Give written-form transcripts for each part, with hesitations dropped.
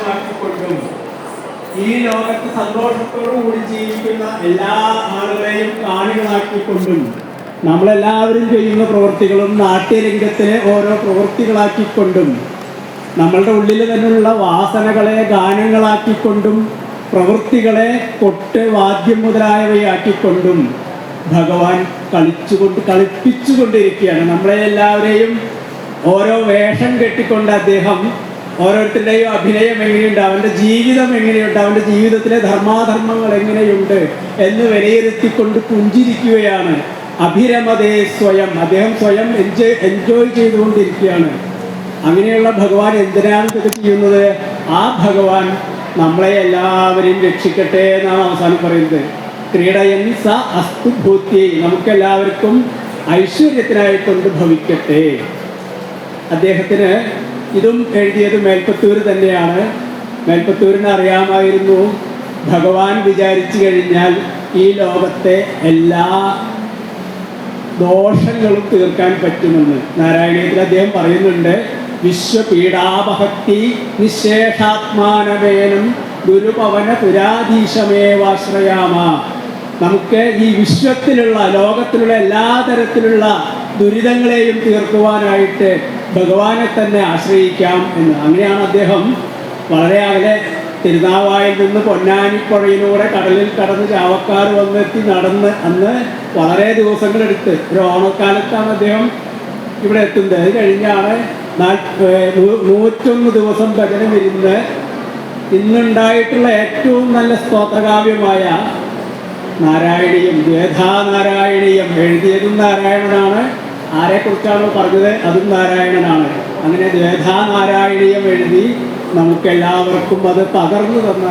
ആവേശമാക്കിക്കൊണ്ടും ഈ ലോകത്ത് സന്തോഷത്തോടുകൂടി ജീവിക്കുന്ന എല്ലാ ആളുകളെയും കാണികളാക്കിക്കൊണ്ടും നമ്മളെല്ലാവരും ചെയ്യുന്ന പ്രവൃത്തികളും നാട്യരംഗത്തിലെ ഓരോ പ്രവൃത്തികളാക്കിക്കൊണ്ടും നമ്മളുടെ ഉള്ളിൽ തന്നെയുള്ള വാസനകളെ ഗാനങ്ങളാക്കിക്കൊണ്ടും പ്രവൃത്തികളെ കൊട്ട് വാദ്യം മുതലായവയാക്കിക്കൊണ്ടും ഭഗവാൻ കളിപ്പിച്ചുകൊണ്ടിരിക്കുകയാണ്. നമ്മളെ എല്ലാവരെയും ഓരോ വേഷം കെട്ടിക്കൊണ്ട് അദ്ദേഹം ഓരോരുത്തരുടെയും അഭിനയം എങ്ങനെയുണ്ട്, അവൻ്റെ ജീവിതം എങ്ങനെയുണ്ട്, അവൻ്റെ ജീവിതത്തിലെ ധർമാധർമ്മങ്ങൾ എങ്ങനെയുണ്ട് എന്ന് വിലയിരുത്തിക്കൊണ്ട് പുഞ്ചിരിക്കുകയാണ്. അഭിരമതേ സ്വയം, അദ്ദേഹം സ്വയം എൻജോയ് ചെയ്തുകൊണ്ടിരിക്കുകയാണ്. അങ്ങനെയുള്ള ഭഗവാൻ എന്തിനാണ് ഇത് ചെയ്യുന്നത്? ആ ഭഗവാൻ നമ്മളെ എല്ലാവരെയും രക്ഷിക്കട്ടെ എന്നാണ് അവസാനം പറയുന്നത്. ക്രീഡയൻ സ അസ്തു ഭൂത്യൈ, നമുക്കെല്ലാവർക്കും ഐശ്വര്യത്തിനായിക്കൊണ്ട് ഭവിക്കട്ടെ. അദ്ദേഹത്തിന് ഇതും എഴുതിയത് മേൽപ്പത്തൂർ തന്നെയാണ്. മേൽപ്പത്തൂരിന് അറിയാമായിരുന്നു ഭഗവാൻ വിചാരിച്ചു കഴിഞ്ഞാൽ ഈ ലോകത്തെ എല്ലാ ദോഷങ്ങളും തീർക്കാൻ പറ്റുമെന്ന്. നാരായണീയത്തിൽ അദ്ദേഹം പറയുന്നുണ്ട്, വിശ്വപീഡാപഹക്തി നിശേഷാത്മാനവേനം ഗുരുപവന പുരാധീശമേവാശ്രയാമ. നമുക്ക് ഈ വിശ്വത്തിലുള്ള ലോകത്തിലുള്ള എല്ലാ തരത്തിലുള്ള ദുരിതങ്ങളെയും തീർക്കുവാനായിട്ട് ഭഗവാനെ തന്നെ ആശ്രയിക്കാം എന്ന്. അങ്ങനെയാണ് അദ്ദേഹം വളരെ അകലെ തിരുനാവായിൽ നിന്ന് പൊന്നാനിപ്പുഴയിലൂടെ കടലിൽ കടന്ന് ചാവക്കാർ വന്നെത്തി നടന്ന് അന്ന് വളരെ ദിവസങ്ങളെടുത്ത് ഒരു ഓണക്കാലത്താണ് അദ്ദേഹം ഇവിടെ എത്തുന്നത്. അത് കഴിഞ്ഞാണ് 101 ദിവസം ഭജനം ഇരുന്ന് ഇന്നുണ്ടായിട്ടുള്ള ഏറ്റവും നല്ല സ്തോത്രകാവ്യമായ നാരായണീയം, ദ്വേധാനാരായണീയം എഴുതിയതും നാരായണനാണ്. ആരെക്കുറിച്ചാണോ പറഞ്ഞത് അതും നാരായണനാണ്. അങ്ങനെ ദ്വേധാനാരായണീയം എഴുതി നമുക്കെല്ലാവർക്കും അത് പകർന്നു തന്ന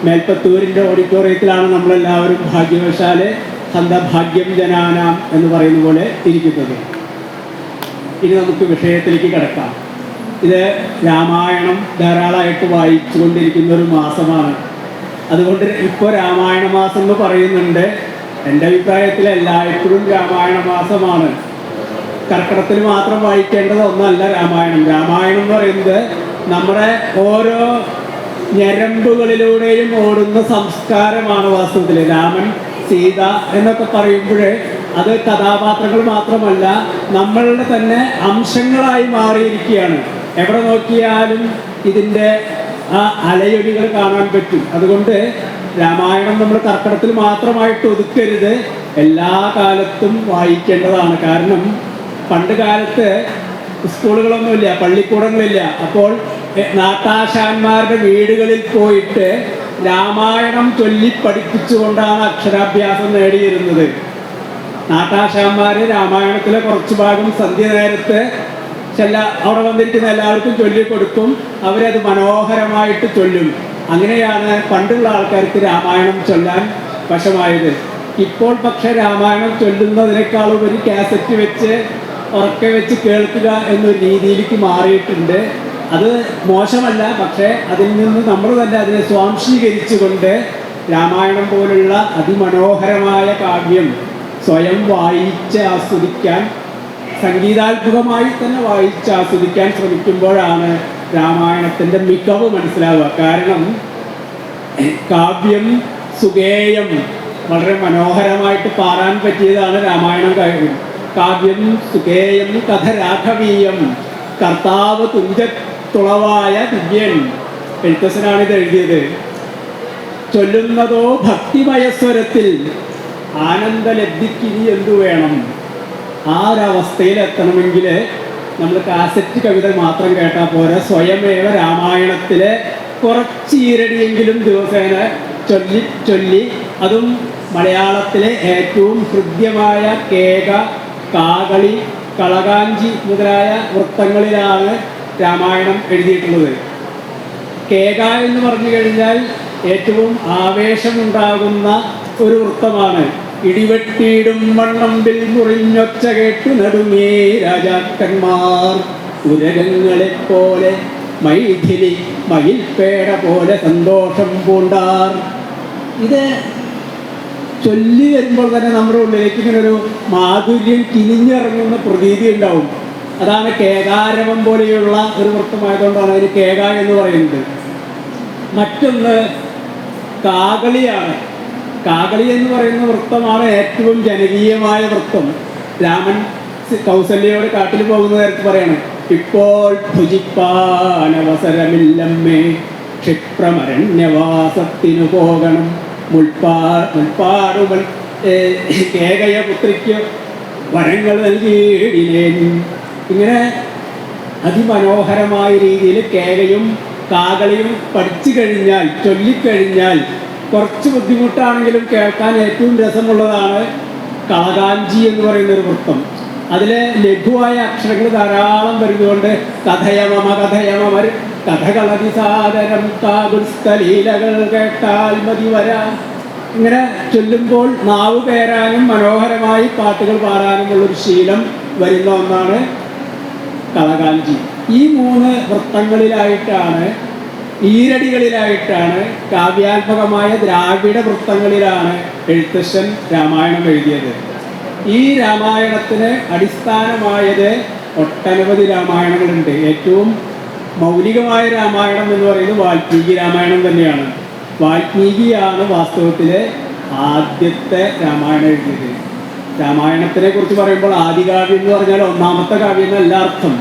മേൽപ്പത്തൂരിൻ്റെ ഓഡിറ്റോറിയത്തിലാണ് നമ്മളെല്ലാവരും ഭാഗ്യവശാല് സന്തഭാഗ്യം ജനാനാം എന്ന് പറയുന്ന പോലെ ഇരിക്കുന്നത്. ഇനി നമുക്ക് വിഷയത്തിലേക്ക് കിടക്കാം. ഇത് രാമായണം ധാരാളമായിട്ട് വായിച്ചു കൊണ്ടിരിക്കുന്ന ഒരു മാസമാണ്. അതുകൊണ്ട് ഇപ്പോൾ രാമായണ മാസം എന്ന് പറയുന്നുണ്ട്. എൻ്റെ അഭിപ്രായത്തിൽ എല്ലായ്പ്പോഴും രാമായണ മാസമാണ്. കർക്കിടത്തിൽ മാത്രം വായിക്കേണ്ടത് ഒന്നല്ല രാമായണം. രാമായണം എന്ന് പറയുന്നത് നമ്മുടെ ഓരോ ഞരമ്പുകളിലൂടെയും ഓടുന്ന സംസ്കാരമാണ്. വാസ്തവത്തിൽ രാമൻ സീത എന്നൊക്കെ പറയുമ്പോൾ അത് കഥാപാത്രങ്ങൾ മാത്രമല്ല, നമ്മളുടെ തന്നെ അംശങ്ങളായി മാറിയിരിക്കുകയാണ്. എവിടെ നോക്കിയാലും ഇതിൻ്റെ ആ അലയൊലികൾ കാണാൻ പറ്റും. അതുകൊണ്ട് രാമായണം നമ്മൾ കർക്കിടത്തിൽ മാത്രമായിട്ട് ഒതുക്കരുത്, എല്ലാ കാലത്തും വായിക്കേണ്ടതാണ്. കാരണം പണ്ട് കാലത്ത് സ്കൂളുകളൊന്നുമില്ല, പള്ളിക്കൂടങ്ങളില്ല. അപ്പോൾ നാട്ടാശാന്മാരുടെ വീടുകളിൽ പോയിട്ട് രാമായണം ചൊല്ലി പഠിപ്പിച്ചുകൊണ്ടാണ് അക്ഷരാഭ്യാസം നേടിയിരുന്നത്. നാട്ടാശാന്മാർ രാമായണത്തിലെ കുറച്ച് ഭാഗം സന്ധ്യ നേരത്ത് അവിടെ വന്നിരിക്കുന്ന എല്ലാവർക്കും ചൊല്ലിക്കൊടുക്കും. അവരത് മനോഹരമായിട്ട് ചൊല്ലും. അങ്ങനെയാണ് പണ്ടുള്ള ആൾക്കാർക്ക് രാമായണം ചൊല്ലാൻ വശമായത്. ഇപ്പോൾ പക്ഷെ രാമായണം ചൊല്ലുന്നതിനേക്കാളും ഒരു കാസറ്റ് വെച്ച് ഉറക്കെ വെച്ച് കേൾക്കുക എന്നൊരു രീതിയിലേക്ക് മാറിയിട്ടുണ്ട്. അത് മോശമല്ല, പക്ഷേ അതിൽ നിന്ന് നമ്മൾ തന്നെ അതിനെ സ്വാംശീകരിച്ചുകൊണ്ട് രാമായണം പോലുള്ള അതിമനോഹരമായ കാവ്യം സ്വയം വായിച്ച് ആസ്വദിക്കാൻ, സംഗീതാത്മകമായി തന്നെ വായിച്ച് ആസ്വദിക്കാൻ ശ്രമിക്കുമ്പോഴാണ് രാമായണത്തിൻ്റെ മികവ് മനസ്സിലാവുക. കാരണം കാവ്യം സുഗേയം വളരെ മനോഹരമായിട്ട് പാടാൻ പറ്റിയതാണ് രാമായണം. കാവ്യം സുഗേയം കഥ രാഘവീയം കർത്താവ് തുഞ്ചത്തുളവായ ദിവ്യൻ. എഴുത്തച്ഛനാണിത് എഴുതിയത്. ചൊല്ലുന്നതോ ഭക്തിമയസ്വരത്തിൽ ആനന്ദലബ്ധിക്കിനി എന്തു വേണം. ആ ഒരവസ്ഥയിൽ എത്തണമെങ്കിൽ നമ്മൾ കാസറ്റ് കവിത മാത്രം കേട്ടാൽ പോരാ. സ്വയമേവ രാമായണത്തിലെ കുറച്ച് ഈരടിയെങ്കിലും ദിവസേന ചൊല്ലി ചൊല്ലി, അതും മലയാളത്തിലെ ഏറ്റവും ഹൃദ്യമായ കേക, കാകളി, കളകാഞ്ചി മുതലായ വൃത്തങ്ങളിലാണ് രാമായണം എഴുതിയിട്ടുള്ളത്. കേക എന്ന് പറഞ്ഞു കഴിഞ്ഞാൽ ഏറ്റവും ആവേശമുണ്ടാകുന്ന ഒരു വൃത്തമാണ്. ഇടിവെട്ടിയിടും വണ്ണമ്പിൽ മുറിഞ്ഞൊച്ച കേട്ടു നടുങ്ങി രാജാക്കന്മാർ ഉരകങ്ങളെപ്പോലെ മൈഥിലി മയിൽപ്പേട പോലെ സന്തോഷം പൂണ്ടാർ. ഇത് ചൊല്ലി വരുമ്പോൾ തന്നെ നമ്മുടെ ഉള്ളിലേക്ക് ഇങ്ങനെ ഒരു മാധുര്യം കിനിഞ്ഞിറങ്ങുന്ന പ്രതീതി ഉണ്ടാവും. അതാണ് കേകാരവം പോലെയുള്ള ഒരു വൃത്തമായതുകൊണ്ടാണ് അതിന് കേക എന്ന് പറയുന്നത്. മറ്റൊന്ന് കാകളിയാണ്. കാകളി എന്ന് പറയുന്ന വൃത്തമാണ് ഏറ്റവും ജനകീയമായ വൃത്തം. രാമൻ കൗസല്യയോട് കാട്ടിൽ പോകുന്ന നേരത്ത് പറയാണ്, ഇപ്പോൾ ഭുജിപ്പാനവസരമില്ലമ്മേ, ക്ഷിപ്രമരണ്യവാസത്തിനു പോകണം, മുൾപ്പാടുമൽ കേകയ പുത്രിക്ക് വരങ്ങൾ നൽകിയിടിനേൻ. ഇങ്ങനെ അതിമനോഹരമായ രീതിയിൽ കേകയും കാകളിയും പഠിച്ചു കഴിഞ്ഞാൽ, ചൊല്ലിക്കഴിഞ്ഞാൽ കുറച്ച് ബുദ്ധിമുട്ടാണെങ്കിലും കേൾക്കാൻ ഏറ്റവും രസമുള്ളതാണ് കളകാഞ്ചി എന്ന് പറയുന്നൊരു വൃത്തം. അതിലെ ലഘുവായ അക്ഷരങ്ങൾ ധാരാളം വരുന്നതുകൊണ്ട് കഥയമമ കഥയമമർ കഥകളതിസാദരം കാകുൽസ്ഥലീലകൾ കേട്ടാൽ മതി വരാം. ഇങ്ങനെ ചൊല്ലുമ്പോൾ നാവ് പേരാനും മനോഹരമായി പാട്ടുകൾ പാടാനുമുള്ളൊരു ശീലം വരുന്ന ഒന്നാണ് കളകാഞ്ചി. ഈ 3 വൃത്തങ്ങളിലായിട്ടാണ്, ഈരടികളിലായിട്ടാണ്, കാവ്യാത്മകമായ ദ്രാവിഡ വൃത്തങ്ങളിലാണ് എഴുത്തച്ഛൻ രാമായണം എഴുതിയത്. ഈ രാമായണത്തിന് അടിസ്ഥാനമായത് ഒട്ടനവധി രാമായണങ്ങളുണ്ട്. ഏറ്റവും മൗലികമായ രാമായണം എന്ന് പറയുന്നത് വാൽമീകി രാമായണം തന്നെയാണ്. വാൽമീകിയാണ് വാസ്തവത്തിലെ ആദ്യത്തെ രാമായണം എഴുതിയത്. രാമായണത്തിനെ കുറിച്ച് പറയുമ്പോൾ ആദികാവ്യം എന്ന് പറഞ്ഞാൽ ഒന്നാമത്തെ കാവ്യം എന്നല്ല അർത്ഥം,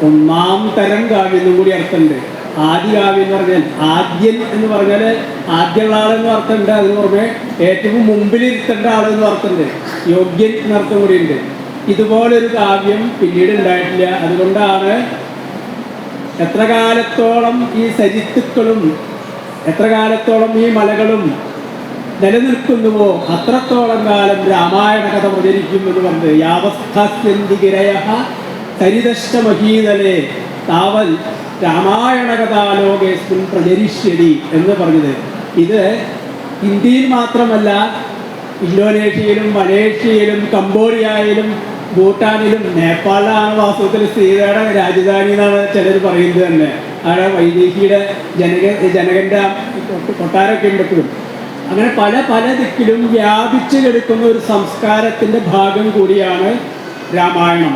ഒന്നാം തരം കാവ്യം എന്നും കൂടി അർത്ഥമുണ്ട്. ആദികാവ്യം എന്ന് പറഞ്ഞാൽ ആദ്യൻ എന്ന് പറഞ്ഞാൽ ആദ്യമുള്ള ആളെന്ന് അർത്ഥമുണ്ട്, അതിന് പുറമെ ഏറ്റവും മുമ്പിലിരുത്തേണ്ട ആളെന്ന് അർത്ഥമുണ്ട്, യോഗ്യൻ എന്നർത്ഥം കൂടിയുണ്ട്. ഇതുപോലൊരു കാവ്യം പിന്നീട് ഉണ്ടായിട്ടില്ല. അതുകൊണ്ടാണ് എത്ര കാലത്തോളം ഈ സരിത്തുക്കളും എത്ര കാലത്തോളം ഈ മലകളും നിലനിൽക്കുന്നുവോ അത്രത്തോളം കാലം രാമായണ കഥ പ്രചരിക്കും എന്ന് പറഞ്ഞത്. യാവസ്ഥാസ്യന്തിഗിരയ സരിതഷ്ടമഹീതലേ താവൽ രാമായണ കഥാലോകേസ്മിൻ പ്രചരിഷ്യതി എന്ന് പറഞ്ഞത്. ഇത് ഇന്ത്യയിൽ മാത്രമല്ല, ഇന്തോനേഷ്യയിലും മലേഷ്യയിലും കംബോഡിയയിലും ഭൂട്ടാനിലും നേപ്പാളിലാണ് വാസ്തവത്തിൽ സീതയുടെ രാജധാനി എന്നാണ് ചിലർ പറയുന്നത് തന്നെ. അവിടെ വൈദേഹിയുടെ ജനകൻ്റെ കൊട്ടാരമൊക്കെ ഉണ്ടെങ്കിലും അങ്ങനെ പല പല ദിക്കിലും വ്യാപിച്ചു കിടക്കുന്ന ഒരു സംസ്കാരത്തിൻ്റെ ഭാഗം കൂടിയാണ് രാമായണം.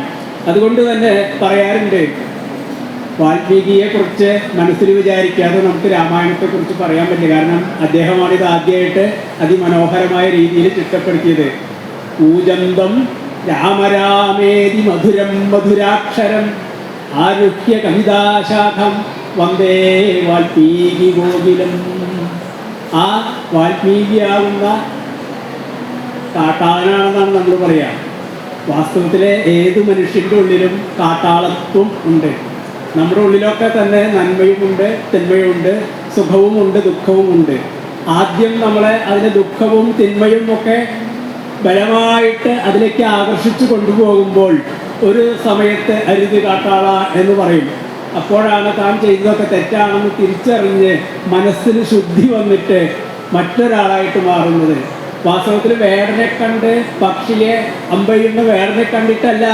അതുകൊണ്ട് തന്നെ പറയാറുണ്ട്, വാൽമീകിയെക്കുറിച്ച് മനസ്സിൽ വിചാരിക്കാതെ നമുക്ക് രാമായണത്തെക്കുറിച്ച് പറയാൻ പറ്റില്ല. കാരണം അദ്ദേഹമാണ് ഇത് ആദ്യമായിട്ട് അതിമനോഹരമായ രീതിയിൽ ചിട്ടപ്പെടുത്തിയത്. കൂജന്തം രാമരാമേതി മധുരം മധുരാക്ഷരം ആരുഹ്യ കവിതാശാഖം വന്ദേ വാൽമീകി ഗോകുലം. ആ വാൽമീകിയാവുന്ന കാട്ടാളനാണെന്നാണ് നമ്മൾ പറയുക. വാസ്തവത്തിലെ ഏത് മനുഷ്യൻ്റെ ഉള്ളിലും കാട്ടാളത്വം ഉണ്ട്. നമ്മുടെ ഉള്ളിലൊക്കെ തന്നെ നന്മയുമുണ്ട്, തിന്മയുമുണ്ട്, സുഖവുമുണ്ട്, ദുഃഖവുമുണ്ട്. ആദ്യം നമ്മളെ അതിലെ ദുഃഖവും തിന്മയും ഒക്കെ ബലമായിട്ട് അതിലേക്ക് ആകർഷിച്ചു കൊണ്ടുപോകുമ്പോൾ ഒരു സമയത്ത് അരുത് കാട്ടാള എന്ന് പറയും. അപ്പോഴാണ് താൻ ചെയ്തതൊക്കെ തെറ്റാണെന്ന് തിരിച്ചറിഞ്ഞ് മനസ്സിന് ശുദ്ധി വന്നിട്ട് മറ്റൊരാളായിട്ട് മാറുന്നത്. വാസ്തവത്തിൽ വേടനെ കണ്ട് പക്ഷിയെ അമ്പെയ്യുന്ന വേടനെ കണ്ടിട്ടല്ല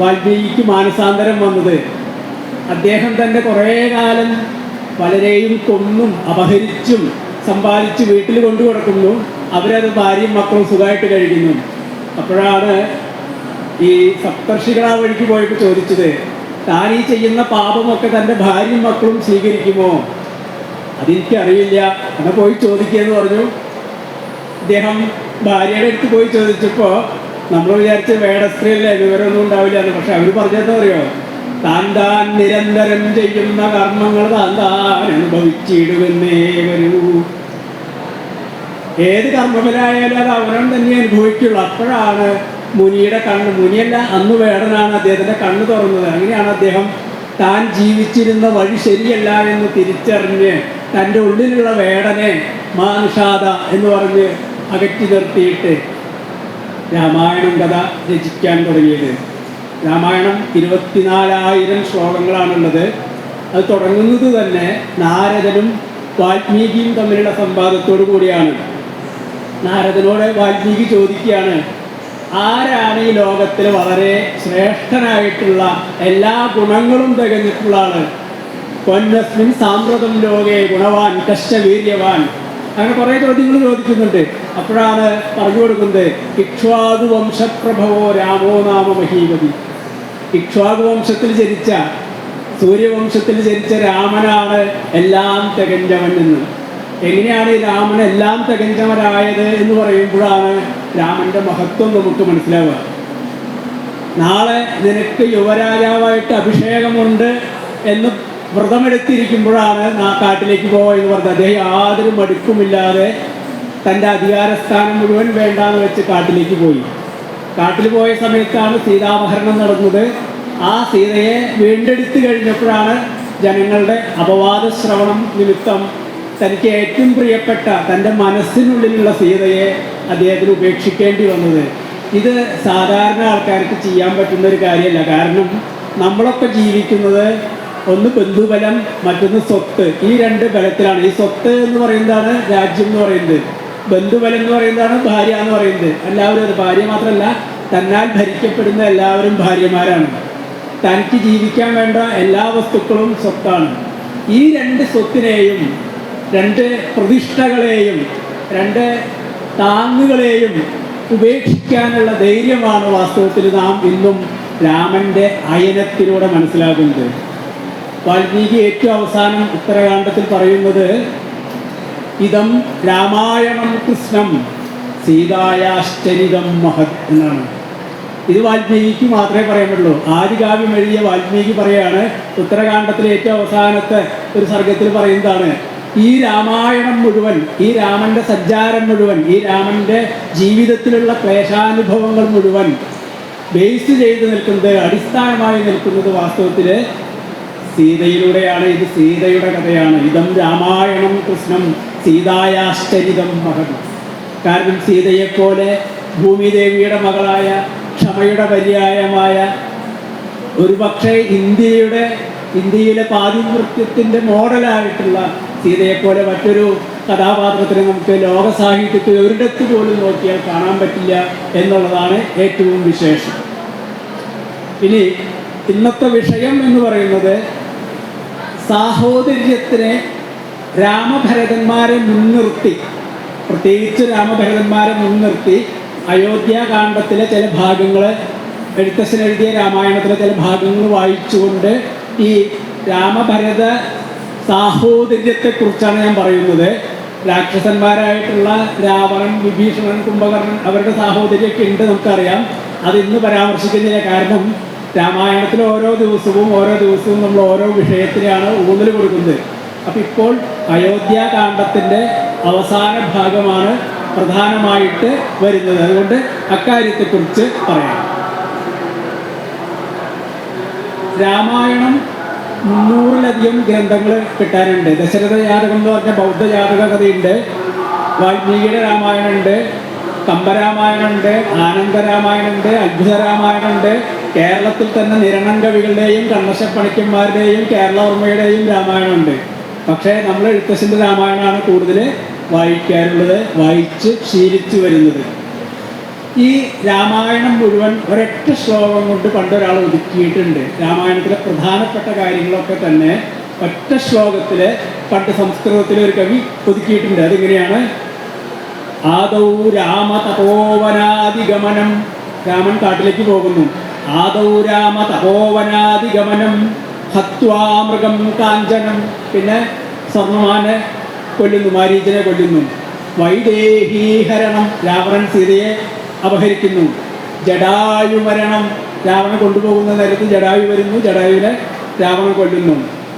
വാൽമീകിക്ക് മാനസാന്തരം വന്നത്. അദ്ദേഹം തന്നെ കുറേ കാലം പലരെയും കൊന്നും അപഹരിച്ചും സമ്പാദിച്ച് വീട്ടിൽ കൊണ്ടു കൊടുക്കുന്നു. അവരത് ഭാര്യയും മക്കളും സുഖമായിട്ട് കഴിക്കുന്നു. അപ്പോഴാണ് ഈ സപ്തർഷികൾ ആ വഴിക്ക് പോയിട്ട് ചോദിച്ചത്, താൻ ഈ ചെയ്യുന്ന പാപമൊക്കെ തൻ്റെ ഭാര്യയും മക്കളും സ്വീകരിക്കുമോ? അതെനിക്കറിയില്ല, അങ്ങനെ പോയി ചോദിക്കുകയെന്ന് പറഞ്ഞു. അദ്ദേഹം ഭാര്യയുടെ അടുത്ത് പോയി ചോദിച്ചപ്പോൾ നമ്മൾ വിചാരിച്ച് വേടസ്ത്രീയല്ലേ, വിവരമൊന്നും ഉണ്ടാവില്ല എന്ന്. പക്ഷെ അവർ പറഞ്ഞതെന്ന് അറിയോ, താൻ താൻ നിരന്തരം ചെയ്യുന്ന കർമ്മങ്ങൾ താൻ താൻ അനുഭവിച്ചിടുവെന്നേ വരൂ. ഏത് കർമ്മഫലായാലും അത് അവനവൻ തന്നെ അനുഭവിക്കുള്ളൂ. അപ്പോഴാണ് മുനിയുടെ കണ്ണ്, മുനിയല്ല അന്ന് വേടനാണ് അദ്ദേഹത്തിൻ്റെ കണ്ണ് തുറന്നത്. അങ്ങനെയാണ് അദ്ദേഹം താൻ ജീവിച്ചിരുന്ന വഴി ശരിയല്ല എന്ന് തിരിച്ചറിഞ്ഞ് തൻ്റെ ഉള്ളിലുള്ള വേടനെ മാനുഷാദ എന്ന് പറഞ്ഞ് അകറ്റി നിർത്തിയിട്ട് രാമായണം കഥ രചിക്കാൻ തുടങ്ങിയത്. രാമായണം 24,000 ശ്ലോകങ്ങളാണുള്ളത്. അത് തുടങ്ങുന്നത് തന്നെ നാരദനും വാൽമീകിയും തമ്മിലുള്ള സംവാദത്തോടു കൂടിയാണ്. നാരദനോട് വാൽമീകി ചോദിക്കുകയാണ്, ആരാണ് ഈ ലോകത്തിൽ വളരെ ശ്രേഷ്ഠനായിട്ടുള്ള എല്ലാ ഗുണങ്ങളും തികഞ്ഞിട്ടുള്ള ആള്? പൊന്നസ്മിൻ സാമ്പ്രതം ലോകേ ഗുണവാൻ കശ്ച വീര്യവാൻ. അങ്ങനെ കുറേ ചോദ്യങ്ങൾ ചോദിക്കുന്നുണ്ട്. അപ്പോഴാണ് പറഞ്ഞു കൊടുക്കുന്നത്, ഇക്ഷ്വാകു വംശപ്രഭവോ രാമോ നാമ മഹീപതി. ഇക്ഷ്വാകു വംശത്തിൽ ജനിച്ച സൂര്യവംശത്തിൽ ജനിച്ച രാമനാണ് എല്ലാം തികഞ്ഞവൻ എന്ന്. എങ്ങനെയാണ് ഈ രാമൻ എല്ലാം തികഞ്ഞവനായത് എന്ന് പറയുമ്പോഴാണ് രാമന്റെ മഹത്വം നമുക്ക് മനസ്സിലാവുക. നാളെ നിനക്ക് യുവരാജാവായിട്ട് അഭിഷേകമുണ്ട് എന്ന് വ്രതമെടുത്തിരിക്കുമ്പോഴാണ് കാട്ടിലേക്ക് പോവുക എന്ന് പറഞ്ഞത്. അദ്ദേഹം യാതൊരു മടുപ്പുമില്ലാതെ തൻ്റെ അധികാരസ്ഥാനം മുഴുവൻ വേണ്ടാന്ന് വെച്ച് കാട്ടിലേക്ക് പോയി. കാട്ടിൽ പോയ സമയത്താണ് സീതാപഹരണം നടന്നത്. ആ സീതയെ വീണ്ടെടുത്ത് കഴിഞ്ഞപ്പോഴാണ് ജനങ്ങളുടെ അപവാദ ശ്രവണം നിമിത്തം തനിക്ക് ഏറ്റവും പ്രിയപ്പെട്ട തൻ്റെ മനസ്സിനുള്ളിലുള്ള സീതയെ അദ്ദേഹത്തിന് ഉപേക്ഷിക്കേണ്ടി വന്നത്. ഇത് സാധാരണ ആൾക്കാർക്ക് ചെയ്യാൻ പറ്റുന്ന ഒരു കാര്യമല്ല. കാരണം നമ്മളൊക്കെ ജീവിക്കുന്നത് ഒന്ന് ബന്ധുബലം, മറ്റൊന്ന് സ്വത്ത്. ഈ രണ്ട് ബലത്തിലാണ്. ഈ സ്വത്ത് എന്ന് പറയുന്നതാണ് രാജ്യം എന്ന് പറയുന്നത്, ബന്ധുബലം എന്ന് പറയുന്നതാണ് ഭാര്യ എന്ന് പറയുന്നത്. എല്ലാവരും അത് ഭാര്യ മാത്രമല്ല, തന്നാൽ ഭരിക്കപ്പെടുന്ന എല്ലാവരും ഭാര്യമാരാണ്. തനിക്ക് ജീവിക്കാൻ വേണ്ട എല്ലാ വസ്തുക്കളും സ്വത്താണ്. ഈ രണ്ട് സ്വത്തിനെയും രണ്ട് പ്രതിഷ്ഠകളെയും രണ്ട് താങ്ങുകളെയും ഉപേക്ഷിക്കാനുള്ള ധൈര്യമാണ് വാസ്തവത്തിൽ നാം ഇന്നും രാമൻ്റെ അയനത്തിലൂടെ മനസ്സിലാക്കുന്നത്. വാൽമീകി ഏറ്റവും അവസാനം ഉത്തരകാണ്ഡത്തിൽ പറയുന്നത് ഇതം രാമായണം കൃഷ്ണം സീതായാശ്ചരിതം മഹത് എന്നാണ്. ഇത് വാൽമീകിക്ക് മാത്രമേ പറയാൻ പറ്റുള്ളൂ. ആദികാവ്യം എഴുതിയ വാൽമീകി പറയാണ്, ഉത്തരകാണ്ഡത്തിലെ ഏറ്റവും അവസാനത്തെ ഒരു സർഗത്തിൽ പറയുന്നതാണ്, ഈ രാമായണം മുഴുവൻ, ഈ രാമൻ്റെ സഞ്ചാരം മുഴുവൻ, ഈ രാമൻ്റെ ജീവിതത്തിലുള്ള ക്ലേശാനുഭവങ്ങൾ മുഴുവൻ ബേസ് ചെയ്ത് നിൽക്കുന്നത്, അടിസ്ഥാനമായി നിൽക്കുന്നത് വാസ്തവത്തിൽ സീതയിലൂടെയാണ്. ഇത് സീതയുടെ കഥയാണ്. ഇതം രാമായണം കൃഷ്ണം സീതായാശ്ചരിതം മഹത്. കാരണം സീതയെപ്പോലെ ഭൂമിദേവിയുടെ മകളായ, ക്ഷമയുടെ പര്യായമായ, ഒരുപക്ഷെ ഇന്ത്യയിലെ പാതിവൃത്യത്തിൻ്റെ മോഡലായിട്ടുള്ള സീതയെപ്പോലെ മറ്റൊരു കഥാപാത്രത്തിനെ നമുക്ക് ലോക സാഹിത്യത്തിൽ ഒരിടത്ത് പോലും നോക്കിയാൽ കാണാൻ പറ്റില്ല എന്നുള്ളതാണ് ഏറ്റവും വിശേഷം. ഇനി ഇന്നത്തെ വിഷയം എന്ന് പറയുന്നത് സാഹോദര്യത്തിനെ രാമഭരതന്മാരെ മുൻനിർത്തി, പ്രത്യേകിച്ച് രാമഭരതന്മാരെ മുൻനിർത്തി അയോധ്യാകാണ്ഡത്തിലെ ചില ഭാഗങ്ങൾ, എഴുത്തച്ഛൻ എഴുതിയ രാമായണത്തിലെ ചില ഭാഗങ്ങൾ വായിച്ചുകൊണ്ട് ഈ രാമഭരത സാഹോദര്യത്തെക്കുറിച്ചാണ് ഞാൻ പറയുന്നത്. രാക്ഷസന്മാരായിട്ടുള്ള രാവണൻ, വിഭീഷണൻ, കുംഭകർണൻ, അവരുടെ സാഹോദര്യമൊക്കെ ഉണ്ട്, നമുക്കറിയാം. അതിന്ന് പരാമർശിക്കുന്നില്ല. കാരണം രാമായണത്തിൽ ഓരോ ദിവസവും നമ്മൾ ഓരോ വിഷയത്തിനാണ് ഊന്നൽ കൊടുക്കുന്നത്. അപ്പം ഇപ്പോൾ അയോധ്യാകാണ്ഡത്തിൻ്റെ അവസാന ഭാഗമാണ് പ്രധാനമായിട്ട് വരുന്നത്. അതുകൊണ്ട് അക്കാര്യത്തെക്കുറിച്ച് പറയാം. രാമായണം 300-ലധികം ഗ്രന്ഥങ്ങൾ കിട്ടാനുണ്ട്. ദശരഥ ജാതകം എന്ന് പറഞ്ഞ ബൗദ്ധ ജാതക കഥയുണ്ട്, വാൽമീകിയുടെ രാമായണമുണ്ട്, കമ്പരാമായണമുണ്ട്, ആനന്ദരാമായണമുണ്ട്, അത്ഭുതരാമായണമുണ്ട്. കേരളത്തിൽ തന്നെ നിരണം കവികളുടെയും കണ്ണശപ്പണിക്കന്മാരുടെയും കേരളവർമ്മയുടെയും രാമായണമുണ്ട്. പക്ഷേ നമ്മൾ എഴുത്തച്ഛൻ്റെ രാമായണമാണ് കൂടുതൽ വായിക്കാറുള്ളത്, വായിച്ച് ശീലിച്ചു വരുന്നത്. ഈ രാമായണം മുഴുവൻ ഒരൊറ്റ ശ്ലോകം കൊണ്ട് പണ്ടൊരാൾ ഒതുക്കിയിട്ടുണ്ട്. രാമായണത്തിലെ പ്രധാനപ്പെട്ട കാര്യങ്ങളൊക്കെ തന്നെ ഒറ്റ ശ്ലോകത്തിൽ പണ്ട് സംസ്കൃതത്തിലെ ഒരു കവി ഒതുക്കിയിട്ടുണ്ട്. അതിങ്ങനെയാണ്: ആദൗ രാമ തപോവനാദിഗമനം. രാമൻ കാട്ടിലേക്ക് പോകുന്നു. ആദൗ രാമ തപോവനാദിഗമനം ഹത്വാ മൃഗം കാഞ്ചനം. പിന്നെ സ്വർണ്ണമാനെ കൊല്ലുന്നു, മാരീചനെ കൊല്ലുന്നു. വൈദേഹീഹരണം, രാവണൻ സീതയെ അപഹരിക്കുന്നു. ജടായുമരണം, രാവണൻ കൊണ്ടുപോകുന്ന നേരത്ത് ജടായു വരുന്നു, ജടായുവിനെ രാവണൻ കൊല്ലുന്നു.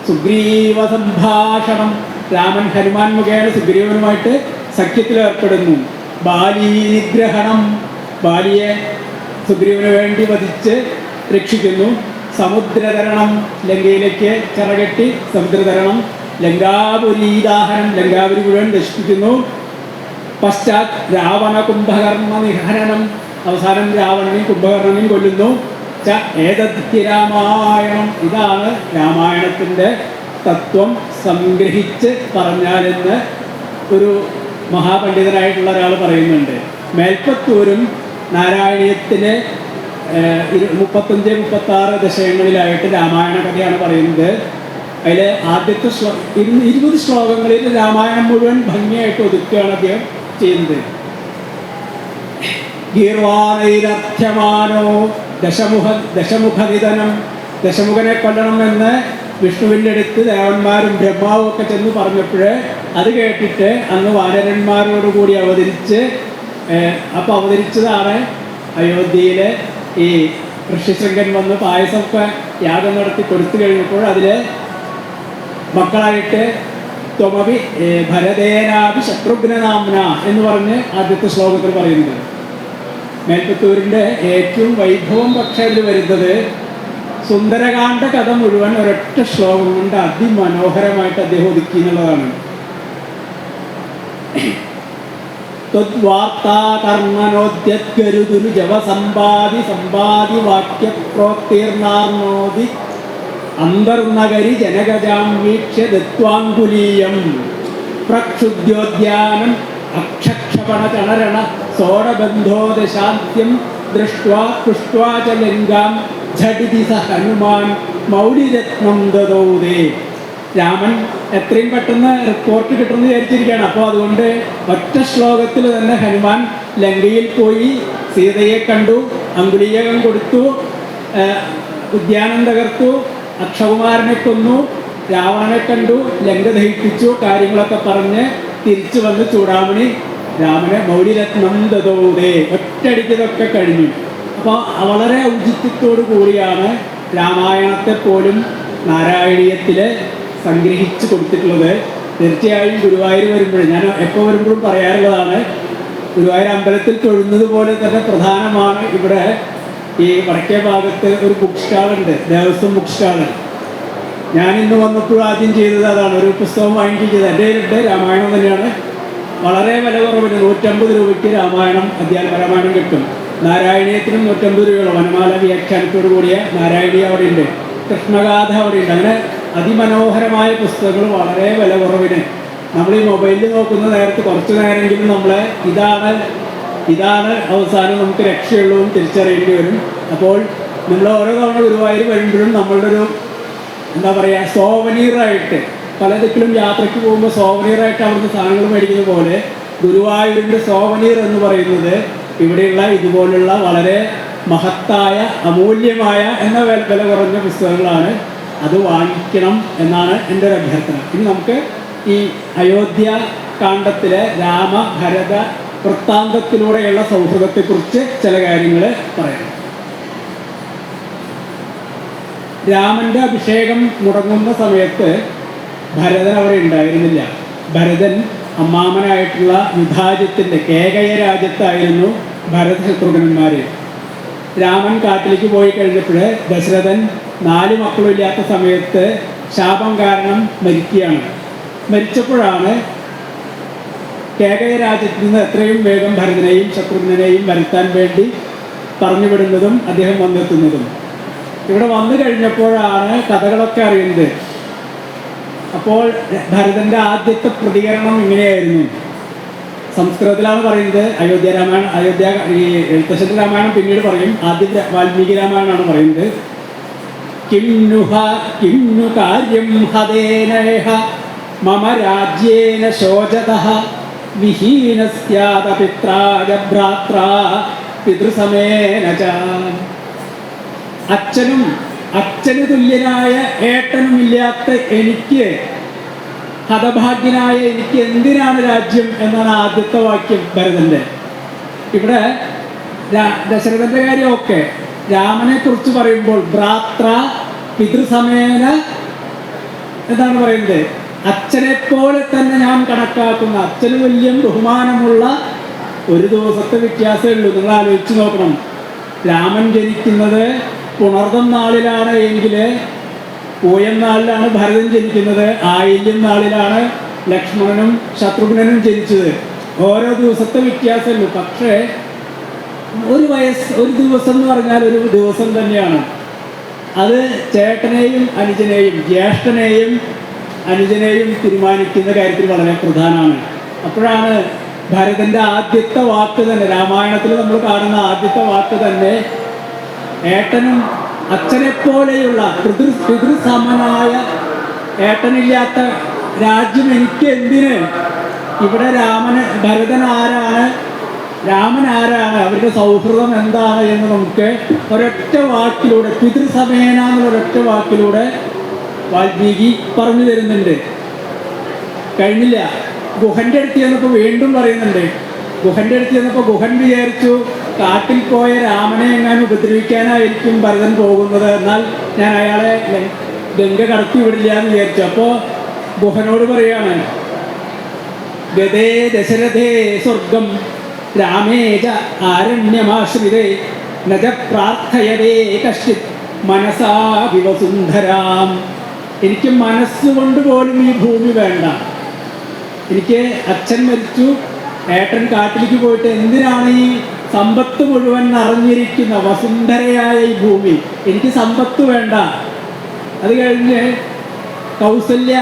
സുഗ്രീവ സംഭാഷണം, രാമൻ ഹനുമാൻ മുഖേന സുഗ്രീവനുമായിട്ട് സഖ്യത്തിലേർപ്പെടുന്നു. ബാലീ നിഗ്രഹണം, ബാലിയെ സുഗ്രീവന് വേണ്ടി വധിച്ച് രക്ഷിക്കുന്നു. സമുദ്രതരണം, ലങ്കയിലേക്ക് ചിറകെട്ടി സമുദ്രതരണം. ലങ്കാപുരീദാഹനം, ലങ്കാപുരി മുഴുവൻ നശിപ്പിക്കുന്നു. പശ്ചാത് രാവണ കുംഭകർണ നിഹനനം, അവസാനം രാവണനെയും കുംഭകർണനെയും കൊല്ലുന്നു. ഏതദ്ധ്യ രാമായണം. ഇതാണ് രാമായണത്തിൻ്റെ തത്വം സംഗ്രഹിച്ച് പറഞ്ഞാലെന്ന് ഒരു മഹാപണ്ഡിതനായിട്ടുള്ള ഒരാൾ പറയുന്നുണ്ട്. മേൽപ്പത്തൂരും നാരായണീയത്തിലെ 35-36 ദശകങ്ങളിലായിട്ട് രാമായണ കഥയാണ് പറയുന്നത്. അതിൽ ആദ്യത്തെ 20 ശ്ലോകങ്ങളിൽ രാമായണം മുഴുവൻ ഭംഗിയായിട്ട് ഒതുക്കുകയാണ് അദ്ദേഹം ചെയ്യുന്നത്. ഗീർവാണൈരർത്ഥ്യമാനോ ദശമുഖനിധനം, ദശമുഖനെ കൊല്ലണമെന്ന് വിഷ്ണുവിൻ്റെ അടുത്ത് ദേവന്മാരും ബ്രഹ്മാവും ഒക്കെ ചെന്ന് പറഞ്ഞപ്പോൾ അത് കേട്ടിട്ട് അന്ന് വാനരന്മാരോടുകൂടി അപ്പോൾ അവതരിച്ചതാണ് അയോധ്യയിലെ ഈ ഋഷ്യശൃംഗൻ വന്ന് പായസമൊക്കെ യാഗം നടത്തി കൊടുത്തു കഴിഞ്ഞപ്പോൾ അതിൽ മക്കളായിട്ട് ത്വമപി ഭരതേനാപി ശത്രുഘ്നനാംന എന്ന് പറഞ്ഞ് ആദ്യത്തെ ശ്ലോകത്തിൽ പറയുന്നത്. മേൽപ്പത്തൂരിൻ്റെ ഏറ്റവും വൈഭവം പക്ഷേ അതിൽ വരുന്നത് സുന്ദരകാന്ഡ കഥ മുഴുവൻ ഒരൊറ്റ ശ്ലോകം കൊണ്ട് അതിമനോഹരമായിട്ട് അദ്ദേഹം ഒതുക്കി എന്നുള്ളതാണ്. ത്വദ്വാർത്താകർമ്മനോദ്യദ്ഗരുദുരു ജവസമ്പാദി സമ്പാദി വാക്യപ്രോത്തീർണാർണോദി അന്തർനഗരി ജനഗജാം വീക്ഷ്യ ദത്വാങ്കുലീയം പ്രക്ഷുദ്യോദ്യാനം അക്ഷക്ഷപണ ചണരണ സോടബന്ധോദശാന്ത്യം ദൃഷ്ട്വാ പുഷ്ട്വാ ച ലങ്കാം ഝടിതി സ ഹനുമാൻ മൗലിരത്നം ദദൗദേ. രാമൻ എത്രയും പെട്ടെന്ന് റിപ്പോർട്ട് കിട്ടുമെന്ന് വിചാരിച്ചിരിക്കുകയാണ്. അപ്പോൾ അതുകൊണ്ട് ഒറ്റ ശ്ലോകത്തിൽ തന്നെ ഹനുമാൻ ലങ്കയിൽ പോയി സീതയെ കണ്ടു, അങ്കുലീയകം കൊടുത്തു, ഉദ്യാനം തകർത്തു, അക്ഷകുമാരനെ കൊന്നു, രാവണനെ കണ്ടു, ലങ്ക ദഹിപ്പിച്ചു, കാര്യങ്ങളൊക്കെ പറഞ്ഞ് തിരിച്ചു വന്ന് ചൂടാമണി രാമനെ മൗലിരത്നം ദദൗദേ ഒറ്റയടിക്കതൊക്കെ കഴിഞ്ഞു. അപ്പോൾ വളരെ ഔചിത്യത്തോടു കൂടിയാണ് രാമായണത്തെ പോലും നാരായണീയത്തിൽ സംഗ്രഹിച്ച് കൊടുത്തിട്ടുള്ളത്. തീർച്ചയായും ഗുരുവായൂർ വരുമ്പോഴും ഞാൻ എപ്പോൾ വരുമ്പോഴും പറയാറുള്ളതാണ്, ഗുരുവായൂർ അമ്പലത്തിൽ തൊഴുന്നത് പോലെ തന്നെ പ്രധാനമാണ് ഇവിടെ ഈ വടക്കേ ഭാഗത്ത് ഒരു ബുക്ക് സ്റ്റാളുണ്ട്, ദേവസ്വം ബുക്ക് സ്റ്റാള്. ഞാനിന്ന് വന്നപ്പോഴും ആദ്യം ചെയ്തത് അതാണ്, ഒരു പുസ്തകം വാങ്ങിക്കുകയും ചെയ്തത്. എൻ്റെ കയ്യിലുണ്ട്, രാമായണം തന്നെയാണ്. വളരെ വില കുറവിന് 150 രൂപയ്ക്ക് രാമായണം കിട്ടും. നാരായണീയത്തിനും 150 രൂപയുള്ള വനമാല വ്യാഖ്യാനത്തോടു കൂടിയ നാരായണീയ അവിടെ ഉണ്ട്, കൃഷ്ണഗാഥ അവിടെ ഉണ്ട്. അങ്ങനെ അതിമനോഹരമായ പുസ്തകങ്ങൾ വളരെ വില കുറവിന്. നമ്മൾ ഈ മൊബൈലിൽ നോക്കുന്ന നേരത്ത് കുറച്ച് നേരമെങ്കിലും നമ്മളെ ഇതാണ് അവസാനം നമുക്ക് രക്ഷയുള്ളൂ തിരിച്ചറിയേണ്ടി വരും. അപ്പോൾ നമ്മൾ ഓരോ തവണ ഗുരുവായൂർ വരുമ്പോഴും നമ്മളുടെ ഒരു എന്താ പറയുക സോവനീറായിട്ട് പല ദിക്കിലും യാത്രയ്ക്ക് പോകുമ്പോൾ സോവനീറായിട്ട് അവിടുന്ന് സാധനങ്ങൾ മേടിക്കുന്ന പോലെ ഗുരുവായൂരിൻ്റെ സോവനീർ എന്ന് പറയുന്നത് ഇവിടെയുള്ള ഇതുപോലുള്ള വളരെ മഹത്തായ അമൂല്യമായ എന്ന വില കുറഞ്ഞ പുസ്തകങ്ങളാണ്. അത് വാങ്ങിക്കണം എന്നാണ് എൻ്റെ ഒരു അഭ്യർത്ഥന. ഇനി നമുക്ക് ഈ അയോധ്യ കാണ്ഡത്തിലെ രാമഭരത വൃത്താന്തത്തിലൂടെയുള്ള സൗഹൃദത്തെക്കുറിച്ച് ചില കാര്യങ്ങൾ പറയാം. രാമൻ്റെ അഭിഷേകം മുടങ്ങുന്ന സമയത്ത് ഭരതൻ അവിടെ ഉണ്ടായിരുന്നില്ല. ഭരതൻ അമ്മാമനായിട്ടുള്ള യുധാജിത്തിൻ്റെ കേകയ രാജ്യത്തായിരുന്നു ഭരതശത്രുഘ്നന്മാർ. രാമൻ കാട്ടിലേക്ക് പോയി കഴിഞ്ഞപ്പോൾ ദശരഥൻ 4 മക്കളും ഇല്ലാത്ത സമയത്ത് ശാപം കാരണം മരിക്കുകയാണ്. മരിച്ചപ്പോഴാണ് കേകയ രാജ്യത്തിൽ നിന്ന് എത്രയും വേഗം ഭരതനെയും ശത്രുഘ്നെയും വരുത്താൻ വേണ്ടി പറഞ്ഞുവിടുന്നതും അദ്ദേഹം വന്നെത്തുന്നതും. ഇവിടെ വന്നു കഴിഞ്ഞപ്പോഴാണ് കഥകളൊക്കെ അറിയുന്നത്. അപ്പോൾ ഭരതൻ്റെ ആദ്യത്തെ പ്രതികരണം ഇങ്ങനെയായിരുന്നു. സംസ്കൃതത്തിലാണ് പറയുന്നത്. അയോധ്യ ഈ എഴുത്തച്ഛൻ്റെ രാമായണം പിന്നീട് പറയും, ആദ്യം വാൽമീകി രാമായണമാണ് പറയുന്നത്. കിംനു കാര്യം ഹതേനേഹ മമ രാജ്യേന ശോചതഃ വിഹീനസ്യാത പിത്രാജ ഭ്രാത്രാ പിതൃസമേന ച. അച്ഛന് തുല്യനായ ഏട്ടനും ഇല്ലാത്ത എനിക്ക്, ഹതഭാഗ്യനായ എനിക്ക് എന്തിനാണ് രാജ്യം എന്നാണ് ആദ്യത്തെ വാക്യം ഭരതൻ്റെ. ഇവിടെ ദശരഥൻ്റെ കാര്യമൊക്കെ രാമനെ കുറിച്ച് പറയുമ്പോൾ ഭ്രാത്ര പിതൃസമേന എന്താണ് പറയുന്നത്, അച്ഛനെ പോലെ തന്നെ ഞാൻ കണക്കാക്കുന്ന, അച്ഛന് വലിയ ബഹുമാനമുള്ള ഒരു ദിവസത്തെ വ്യത്യാസമേ ഉള്ളൂ. നിങ്ങൾ ആലോചിച്ച് നോക്കണം. രാമൻ ജനിക്കുന്നത് പുണർദം നാളിലാണ് എങ്കിൽ പൂയം നാളിലാണ് ഭരതൻ ജനിക്കുന്നത്, ആയില്യം നാളിലാണ് ലക്ഷ്മണനും ശത്രുഘ്നനും ജനിച്ചത്. ഓരോ ദിവസത്തെ വ്യത്യാസമേ ഉള്ളൂ. പക്ഷേ ഒരു ദിവസം എന്ന് പറഞ്ഞാൽ ഒരു ദിവസം തന്നെയാണ്. അത് ചേട്ടനെയും അനുജനെയും ജ്യേഷ്ഠനെയും അനുജനെയും തീരുമാനിക്കുന്ന കാര്യത്തിൽ വളരെ പ്രധാനമാണ്. അപ്പോഴാണ് ഭരതൻ്റെ ആദ്യത്തെ വാക്ക് തന്നെ, രാമായണത്തിൽ നമ്മൾ കാണുന്ന ആദ്യത്തെ വാക്ക് തന്നെ, ഏട്ടനും അച്ഛനെപ്പോലെയുള്ള പിതൃസമനായ ഏട്ടനില്ലാത്ത രാജ്യം എനിക്ക് എന്തിന്? ഇവിടെ ഭരതൻ ആരാണ്, രാമൻ ആരാണ്, അവരുടെ സൗഹൃദം എന്താണ് എന്ന് നമുക്ക് ഒരൊറ്റ വാക്കിലൂടെ, പിതൃസമേന എന്നുള്ള ഒരൊറ്റ വാക്കിലൂടെ വാൽമീകി പറഞ്ഞു തരുന്നുണ്ട്. കഴിഞ്ഞില്ല, ഗുഹൻ്റെ അടുത്ത് ചെന്നപ്പോൾ വീണ്ടും പറയുന്നുണ്ട്. ഗുഹൻ്റെ അടുത്ത് ചെന്നപ്പോൾ ഗുഹൻ വിചാരിച്ചു കാട്ടിൽ പോയ രാമനെ എങ്ങാനും ഉപദ്രവിക്കാനായിരിക്കും ഭരതൻ പോകുന്നത്, എന്നാൽ ഞാൻ അയാളെ ഗംഗ കടത്തി വിടില്ല എന്ന് വിചാരിച്ചു. അപ്പോൾ ഗുഹനോട് പറയാണ്, ഗതേ ദശരഥേ സ്വർഗം രാമേജ ആരണ്യമാശ്രിതേ നജ പ്രാർത്ഥയതേ കശ്ചിത് മനസാ വിവസുന്ധരാം. എനിക്ക് മനസ്സുകൊണ്ട് പോലും ഈ ഭൂമി വേണ്ട. എനിക്ക് അച്ഛൻ മരിച്ചു, ഏട്ടൻ കാട്ടിലേക്ക് പോയിട്ട് എന്തിനാണ് ഈ സമ്പത്ത് മുഴുവൻ നിറഞ്ഞിരിക്കുന്ന വസുന്ധരയായ ഈ ഭൂമി, എനിക്ക് സമ്പത്ത് വേണ്ട. അത് കഴിഞ്ഞ് കൗസല്യ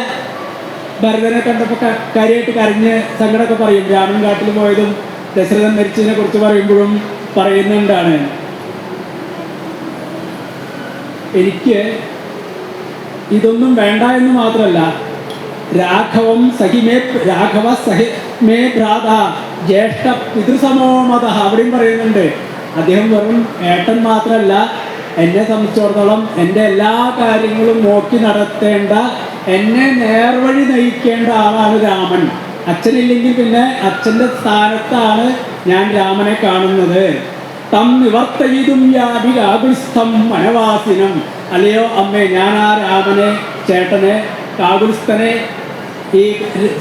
ഭരതനെ കണ്ടപ്പോൾ കാര്യമായിട്ട് കരഞ്ഞ് സങ്കടമൊക്കെ പറയും. രാമൻ കാട്ടിൽ പോയതും ദശരഥൻ മരിച്ചതിനെ കുറിച്ച് പറയുമ്പോഴും പറയുന്നുണ്ടാണ്, എനിക്ക് ഇതൊന്നും വേണ്ട എന്ന് മാത്രമല്ല, രാഘവ സഹി മേ ഭ്രാത ജ്യേഷ്ഠ പിതൃസമോമത, അവിടെയും പറയുന്നുണ്ട്. അദ്ദേഹം വെറും ഏട്ടൻ മാത്രമല്ല, എന്നെ സംബന്ധിച്ചിടത്തോളം എൻ്റെ എല്ലാ കാര്യങ്ങളും നോക്കി നടത്തേണ്ട, എന്നെ നേർവഴി നയിക്കേണ്ട ആളാണ് രാമൻ. അച്ഛനില്ലെങ്കിൽ പിന്നെ അച്ഛൻ്റെ സ്ഥാനത്താണ് ഞാൻ രാമനെ കാണുന്നത്. തം നിവർത്തയിതും യാതി കാകുൽസ്ഥം വനവാസിനം. അല്ലയോ അമ്മേ, ഞാൻ ആ രാമനെ, ചേട്ടനെ, കാകുൽസ്ഥനെ, ഈ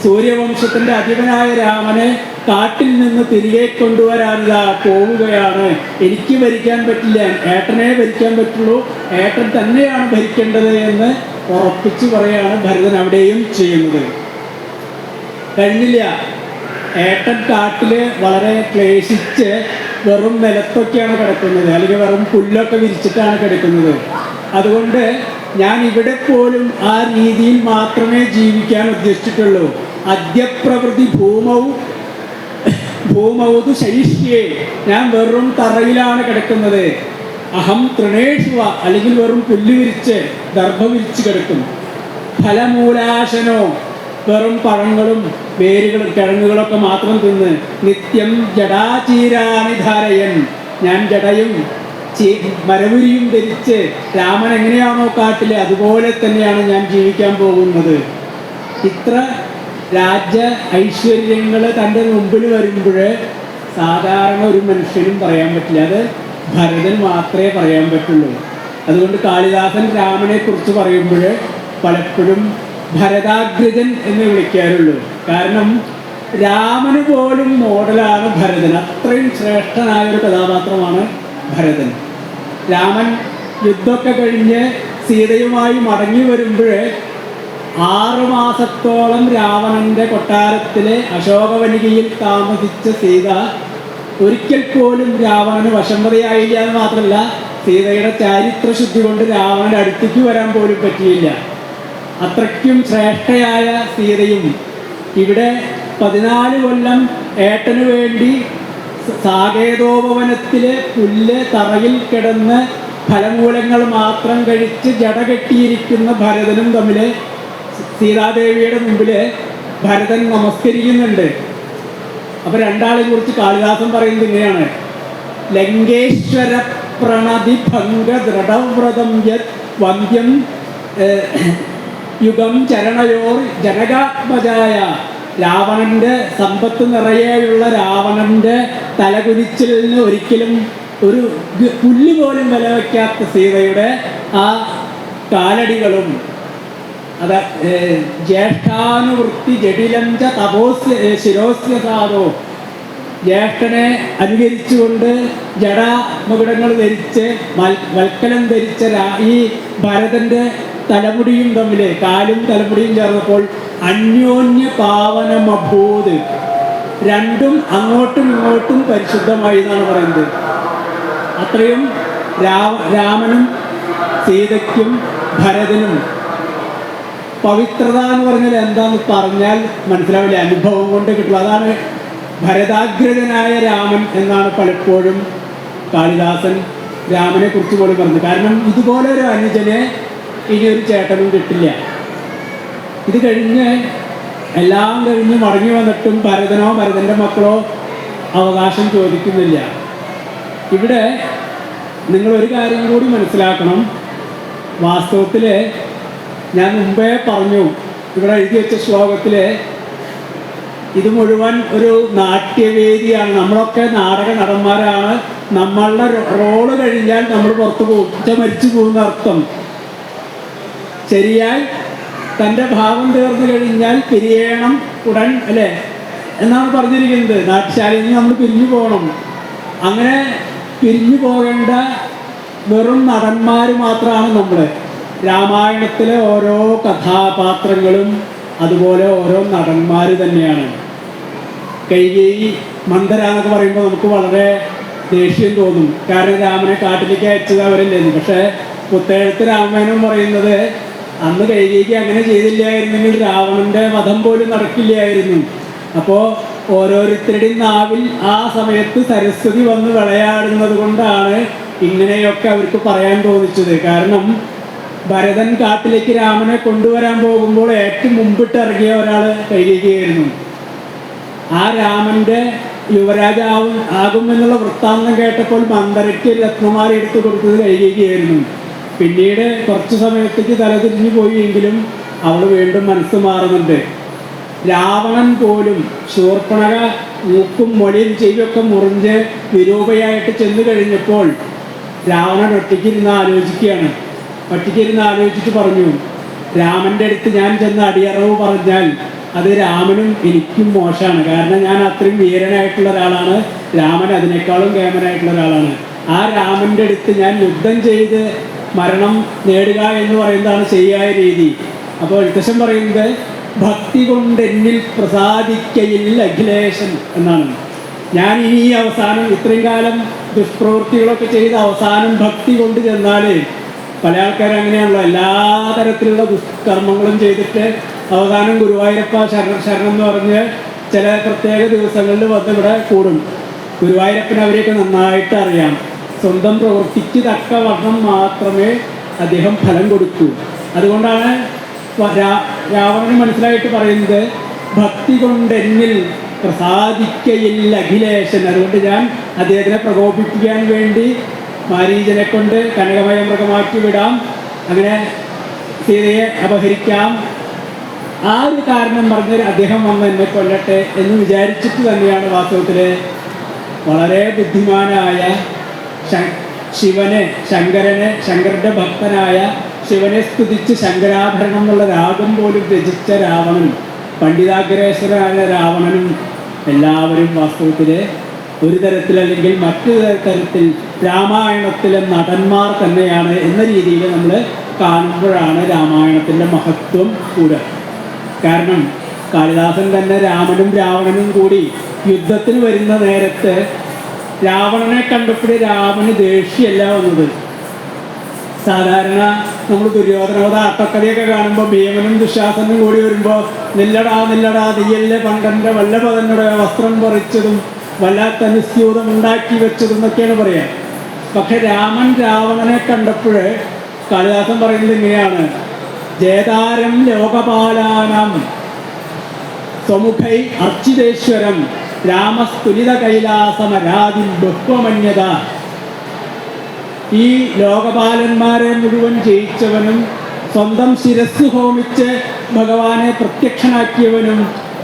സൂര്യവംശത്തിൻ്റെ അധിപനായ രാമനെ കാട്ടിൽ നിന്ന് തിരികെ കൊണ്ടുവരാനിതാ പോവുകയാണ്. എനിക്ക് ഭരിക്കാൻ പറ്റില്ല, ഏട്ടനെ ഭരിക്കാൻ പറ്റുള്ളൂ, ഏട്ടൻ തന്നെയാണ് ഭരിക്കേണ്ടത് എന്ന് ഉറപ്പിച്ചു പറയാണ് ഭരതൻ അവിടെയും ചെയ്യുന്നത്. കഴിഞ്ഞില്ല, ഏട്ടൻ കാട്ടിൽ വളരെ ക്ലേശിച്ച് വെറും നിലത്തൊക്കെയാണ് കിടക്കുന്നത്, അല്ലെങ്കിൽ വെറും പുല്ലൊക്കെ വിരിച്ചിട്ടാണ് കിടക്കുന്നത്. അതുകൊണ്ട് ഞാൻ ഇവിടെ പോലും ആ രീതിയിൽ മാത്രമേ ജീവിക്കാൻ ഉദ്ദേശിച്ചിട്ടുള്ളൂ. അദ്യപ്രവൃത്തി ഭൂമൗതു ശൈഷ്യേ, ഞാൻ വെറും തറയിലാണ് കിടക്കുന്നത്. അഹം തൃണേഷുവ, അല്ലെങ്കിൽ വെറും പുല്ല് വിരിച്ച് ദർഭ വിരിച്ച് കിടക്കും. ഫലമൂലാശനോ, വെറും പഴങ്ങളും വേരുകളും കിഴങ്ങുകളൊക്കെ മാത്രം തിന്ന്. നിത്യം ജടാചീരാനി ധാരയൻ, ഞാൻ ജടയും മരമുരിയും ധരിച്ച് രാമൻ എങ്ങനെയാണോ കാട്ടിലെ അതുപോലെ തന്നെയാണ് ഞാൻ ജീവിക്കാൻ പോകുന്നത്. ഇത്ര രാജ്യ ഐശ്വര്യങ്ങൾ തൻ്റെ മുമ്പിൽ വരുമ്പോൾ സാധാരണ ഒരു മനുഷ്യനും പറയാൻ പറ്റില്ല, അത് ഭരതൻ മാത്രമേ പറയാൻ പറ്റുള്ളൂ. അതുകൊണ്ട് കാളിദാസൻ രാമനെ കുറിച്ച് പറയുമ്പോൾ പലപ്പോഴും ഭരതാഗ്രജൻ എന്ന് വിളിക്കാറുള്ളൂ. കാരണം രാമന് പോലും മോഡലാണ് ഭരതൻ. അത്രയും ശ്രേഷ്ഠനായ ഒരു കഥാപാത്രമാണ് ഭരതൻ. രാമൻ യുദ്ധമൊക്കെ കഴിഞ്ഞ് സീതയുമായി മടങ്ങി വരുമ്പോൾ 6 മാസത്തോളം രാവണൻ്റെ കൊട്ടാരത്തിലെ അശോകവനികയിൽ താമസിച്ച സീത ഒരിക്കൽ പോലും രാവണന് വശംവദയായില്ല എന്ന് മാത്രമല്ല, സീതയുടെ ചാരിത്രശുദ്ധി കൊണ്ട് രാവണൻ്റെ അടുത്തേക്ക് വരാൻ പോലും പറ്റിയില്ല. അത്രയ്ക്കും ശ്രേഷ്ഠയായ സീതയും ഇവിടെ 14 കൊല്ലം ഏട്ടനു വേണ്ടി സാകേതോപവനത്തിലെ പുല്ല് തറയിൽ കിടന്ന് ഫലമൂലങ്ങൾ മാത്രം കഴിച്ച് ജട കെട്ടിയിരിക്കുന്ന ഭരതനും തമ്മിൽ സീതാദേവിയുടെ മുമ്പിൽ ഭരതൻ നമസ്കരിക്കുന്നുണ്ട്. അപ്പോൾ രണ്ടാളെയും കുറിച്ച് കാളിദാസൻ പറയുന്നത് ഇങ്ങനെയാണ്: ലങ്കേശ്വര പ്രണതി ഭംഗ ദൃഢവ്രതം യത് വന്ധ്യം യുഗം ചരണയോർ ജനകാത്മജായ. രാവണൻ്റെ സമ്പത്ത് നിറയെയുള്ള രാവണൻ്റെ തലകുനിച്ചിലിന് ഒരിക്കലും ഒരു പുല്ല് പോലും വില വയ്ക്കാത്ത സീതയുടെ ആ കാലടികളും, അത് ജ്യേഷ്ഠാനുവൃത്തി ജഡിലം ച തപോസ്യ ശിരോസ്യ സാധോ, ജ്യേഷ്ഠനെ അനുകരിച്ചുകൊണ്ട് ജടാമകുടങ്ങൾ ധരിച്ച് വൽക്കലം ധരിച്ച ഈ ഭരതൻ്റെ തലമുടിയും തമ്മിൽ, കാലും തലമുടിയും ചേർന്നപ്പോൾ അന്യോന്യ പാവനമഭൂത്, രണ്ടും അങ്ങോട്ടും ഇങ്ങോട്ടും പരിശുദ്ധമായി എന്നാണ് പറയുന്നത്. അത്രയും രാമനും സീതയ്ക്കും ഭരതനും പവിത്രത എന്ന് പറഞ്ഞാൽ എന്താണെന്ന് പറഞ്ഞാൽ മനസ്സിലാവില്ല, അനുഭവം കൊണ്ട് കിട്ടുള്ളൂ. അതാണ് ഭരതാഗ്രജനായ രാമൻ എന്നാണ് പലപ്പോഴും കാളിദാസൻ രാമനെ കുറിച്ച് പോലും പറഞ്ഞത്. കാരണം ഇതുപോലെ ഒരു അനുജനെ ഇനിയൊരു ചേട്ടനും കിട്ടില്ല. ഇത് കഴിഞ്ഞ് എല്ലാം കഴിഞ്ഞ് മടങ്ങി വന്നിട്ടും ഭരതനോ ഭരതൻ്റെ മക്കളോ അവകാശം ചോദിക്കുന്നില്ല. ഇവിടെ നിങ്ങളൊരു കാര്യം കൂടി മനസ്സിലാക്കണം. വാസ്തവത്തിൽ ഞാൻ മുമ്പേ പറഞ്ഞു, ഇവിടെ എഴുതി വെച്ച ശ്ലോകത്തിൽ ഇത് മുഴുവൻ ഒരു നാട്യവേദിയാണ്. നമ്മളൊക്കെ നാടക നടന്മാരാണ്. നമ്മളുടെ റോള് കഴിഞ്ഞാൽ നമ്മൾ പുറത്തു പോകും, മരിച്ചു പോകുന്ന അർത്ഥം. ശരിയായി തൻ്റെ ഭാവം തീർന്നു കഴിഞ്ഞാൽ പിരിയണം ഉടൻ, അല്ലേ എന്നാണ് പറഞ്ഞിരിക്കുന്നത്. നാട്യശാലയിൽ നിന്ന് നമ്മൾ പിരിഞ്ഞു പോകണം. അങ്ങനെ പിരിഞ്ഞു പോകേണ്ട വെറും നടന്മാർ മാത്രമാണ് നമ്മൾ. രാമായണത്തിലെ ഓരോ കഥാപാത്രങ്ങളും അതുപോലെ ഓരോ നടന്മാർ തന്നെയാണ്. കൈകേയി മന്ദര എന്നൊക്കെ പറയുമ്പോൾ നമുക്ക് വളരെ ദേഷ്യം തോന്നും. കാരണം രാമനെ കാട്ടിലേക്ക് അയച്ചത് അവരല്ലേന്ന്. പക്ഷേ പുത്തേഴത്ത് രാമായണം പറയുന്നത് അന്ന് കൈകേയിക്ക് അങ്ങനെ ചെയ്തില്ലായിരുന്നെങ്കിൽ രാവണന്റെ വധം പോലും നടക്കില്ലായിരുന്നു. അപ്പോൾ ഓരോരുത്തരുടെയും നാവിൽ ആ സമയത്ത് സരസ്വതി വന്ന് വിളയാടുന്നത് കൊണ്ടാണ് ഇങ്ങനെയൊക്കെ അവർക്ക് പറയാൻ തോന്നിച്ചത്. കാരണം ഭരതൻ കാട്ടിലേക്ക് രാമനെ കൊണ്ടുവരാൻ പോകുമ്പോൾ ഏറ്റവും മുമ്പിട്ട് ഇറങ്ങിയ ഒരാൾ കൈകേയിയായിരുന്നു. ആ രാമന്റെ യുവരാജാവും ആകുമെന്നുള്ള വൃത്താന്തം കേട്ടപ്പോൾ മന്ദരയ്ക്ക് രത്നമാല എടുത്തു കൊടുത്തത് കൈകേയിയായിരുന്നു. പിന്നീട് കുറച്ച് സമയത്തേക്ക് തലതിരിഞ്ഞു പോയെങ്കിലും അവൾ വീണ്ടും മനസ്സ് മാറുന്നുണ്ട്. രാവണൻ പോലും ശൂർപ്പണഖ മൂക്കും മൊഴിയും ചെവിയൊക്കെ മുറിഞ്ഞ് വിരൂപയായിട്ട് ചെന്നു കഴിഞ്ഞപ്പോൾ രാവണൻ ഒറ്റയ്ക്കിരുന്ന് ആലോചിക്കുകയാണ്. ഒറ്റയ്ക്കിരുന്ന് ആലോചിച്ചിട്ട് പറഞ്ഞു, രാമൻ്റെ അടുത്ത് ഞാൻ ചെന്ന് അടിയറവ് പറഞ്ഞാൽ അത് രാമനും എനിക്കും മോശമാണ്. കാരണം ഞാൻ അത്രയും വീരനായിട്ടുള്ള ഒരാളാണ്, രാമൻ അതിനേക്കാളും കേമനായിട്ടുള്ള ഒരാളാണ്. ആ രാമൻ്റെ അടുത്ത് ഞാൻ യുദ്ധം ചെയ്ത് മരണം നേടുക എന്ന് പറയുന്നതാണ് ശരിയായ രീതി. അപ്പോൾ എഴുത്തച്ഛൻ പറയുന്നത് ഭക്തി കൊണ്ട് എന്നിൽ പ്രസാദിക്കയിൽ അഖിലേശൻ എന്നാണ്. ഞാൻ ഇനി അവസാനം ഇത്രയും കാലം ദുഷ്പ്രവൃത്തികളൊക്കെ ചെയ്ത് അവസാനം ഭക്തി കൊണ്ട് ചെന്നാൽ, പല ആൾക്കാരും അങ്ങനെയാണല്ലോ, എല്ലാ തരത്തിലുള്ള ദുഷ്കർമ്മങ്ങളും ചെയ്തിട്ട് അവസാനം ഗുരുവായൂരപ്പ ശരണം എന്ന് പറഞ്ഞ് ചില പ്രത്യേക ദിവസങ്ങളിൽ വന്ന് ഇവിടെ കൂടും. ഗുരുവായൂരപ്പന് അവരെയൊക്കെ നന്നായിട്ട് അറിയാം. സ്വന്തം പ്രവൃത്തിക്ക് തക്ക വണ്ണം മാത്രമേ അദ്ദേഹം ഫലം കൊടുക്കൂ. അതുകൊണ്ടാണ് രാവണന് മനസ്സിലായിട്ട് പറയുന്നത് ഭക്തി കൊണ്ട് എന്നിൽ പ്രസാദിക്കയിൽ അഖിലേശൻ. അതുകൊണ്ട് ഞാൻ അദ്ദേഹത്തിനെ പ്രകോപിപ്പിക്കാൻ വേണ്ടി മാരീചനെ കൊണ്ട് കനകമയ മൃഗമാക്കി വിടാം, അങ്ങനെ സീതയെ അപഹരിക്കാം. ആ ഒരു കാരണം പറഞ്ഞ് അദ്ദേഹം വന്ന് എന്നെ കൊല്ലട്ടെ എന്ന് വിചാരിച്ചിട്ട് തന്നെയാണ് വാസ്തവത്തിൽ വളരെ ബുദ്ധിമാനായ ശങ്കരന്റെ ഭക്തനായ ശിവനെ സ്തുതിച്ച് ശങ്കരാഭരണം എന്നുള്ള രാഗം പോലും രചിച്ച രാവണനും പണ്ഡിതാഗ്രേശ്വരനായ രാവണനും എല്ലാവരും വാസ്തവത്തിൽ ഒരു തരത്തിലല്ലെങ്കിൽ മറ്റൊരു തരത്തിൽ രാമായണത്തിലെ നടന്മാർ തന്നെയാണ് എന്ന രീതിയിൽ നമ്മൾ കാണുമ്പോഴാണ് രാമായണത്തിൻ്റെ മഹത്വം കൂടുക. കാരണം കാളിദാസൻ തന്നെ രാമനും രാവണനും കൂടി യുദ്ധത്തിന് വരുന്ന നേരത്ത് രാവണനെ കണ്ടപ്പോഴേ രാമന് ദേഷ്യമല്ല വന്നത്. സാധാരണ നമ്മൾ ദുര്യോധനവധ ആട്ടക്കഥയൊക്കെ കാണുമ്പോൾ ഭീമനും ദുശാസനും കൂടി വരുമ്പോൾ നില്ലടാ തീയല്ലേ പണ്ടൻ്റെ വല്ലഭതന്നുടെ വസ്ത്രം പറിച്ചതും വല്ലാത്ത അനുസ്യൂതം ഉണ്ടാക്കി വെച്ചതും എന്നൊക്കെയാണ് പറയാ. പക്ഷെ രാമൻ രാവണനെ കണ്ടപ്പോൾ കാളിദാസൻ പറയുന്നത് ഇങ്ങനെയാണ്: ജേതാരം ലോകപാലാനം സ്വമുഖൈ അർച്ചിതേശ്വരം രാമസ്തുലിത കൈലാസമരാതി ബഹ്വമന്യത. ഈ ലോകപാലന്മാരെ മുഴുവൻ ജയിച്ചവനും സ്വന്തം ശിരസ് ഹോമിച്ച് ഭഗവാനെ പ്രത്യക്ഷനാക്കിയവനും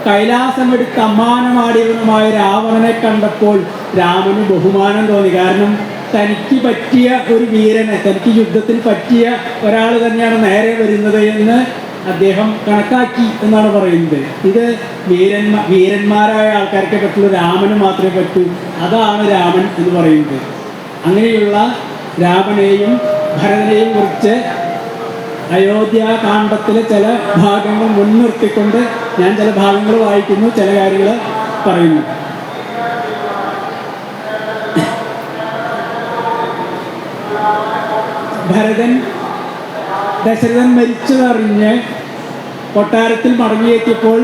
കൈലാസമെടുത്ത് അമ്മാനമാടിയവനുമായ രാവണനെ കണ്ടപ്പോൾ രാമന് ബഹുമാനം തോന്നി. കാരണം തനിക്ക് പറ്റിയ ഒരു വീരനെ, തനിക്ക് യുദ്ധത്തിൽ പറ്റിയ ഒരാൾ തന്നെയാണ് നേരെ വരുന്നത് എന്ന് അദ്ദേഹം കണക്കാക്കി എന്നാണ് പറയുന്നത്. ഇത് വീരന്മാരായ ആൾക്കാർക്ക് പറ്റുള്ളൂ, രാമന് മാത്രമേ പറ്റൂ. അതാണ് രാമൻ എന്ന് പറയുന്നത്. അങ്ങനെയുള്ള രാമനെയും ഭരതനെയും കുറിച്ച് അയോധ്യാകാണ്ഡത്തിലെ ചില ഭാഗങ്ങൾ മുൻനിർത്തിക്കൊണ്ട് ഞാൻ ചില ഭാഗങ്ങൾ വായിക്കുന്നു, ചില കാര്യങ്ങൾ പറയുന്നു. ദശരഥൻ മരിച്ചതറിഞ്ഞ് കൊട്ടാരത്തിൽ മടങ്ങിയെത്തിയപ്പോൾ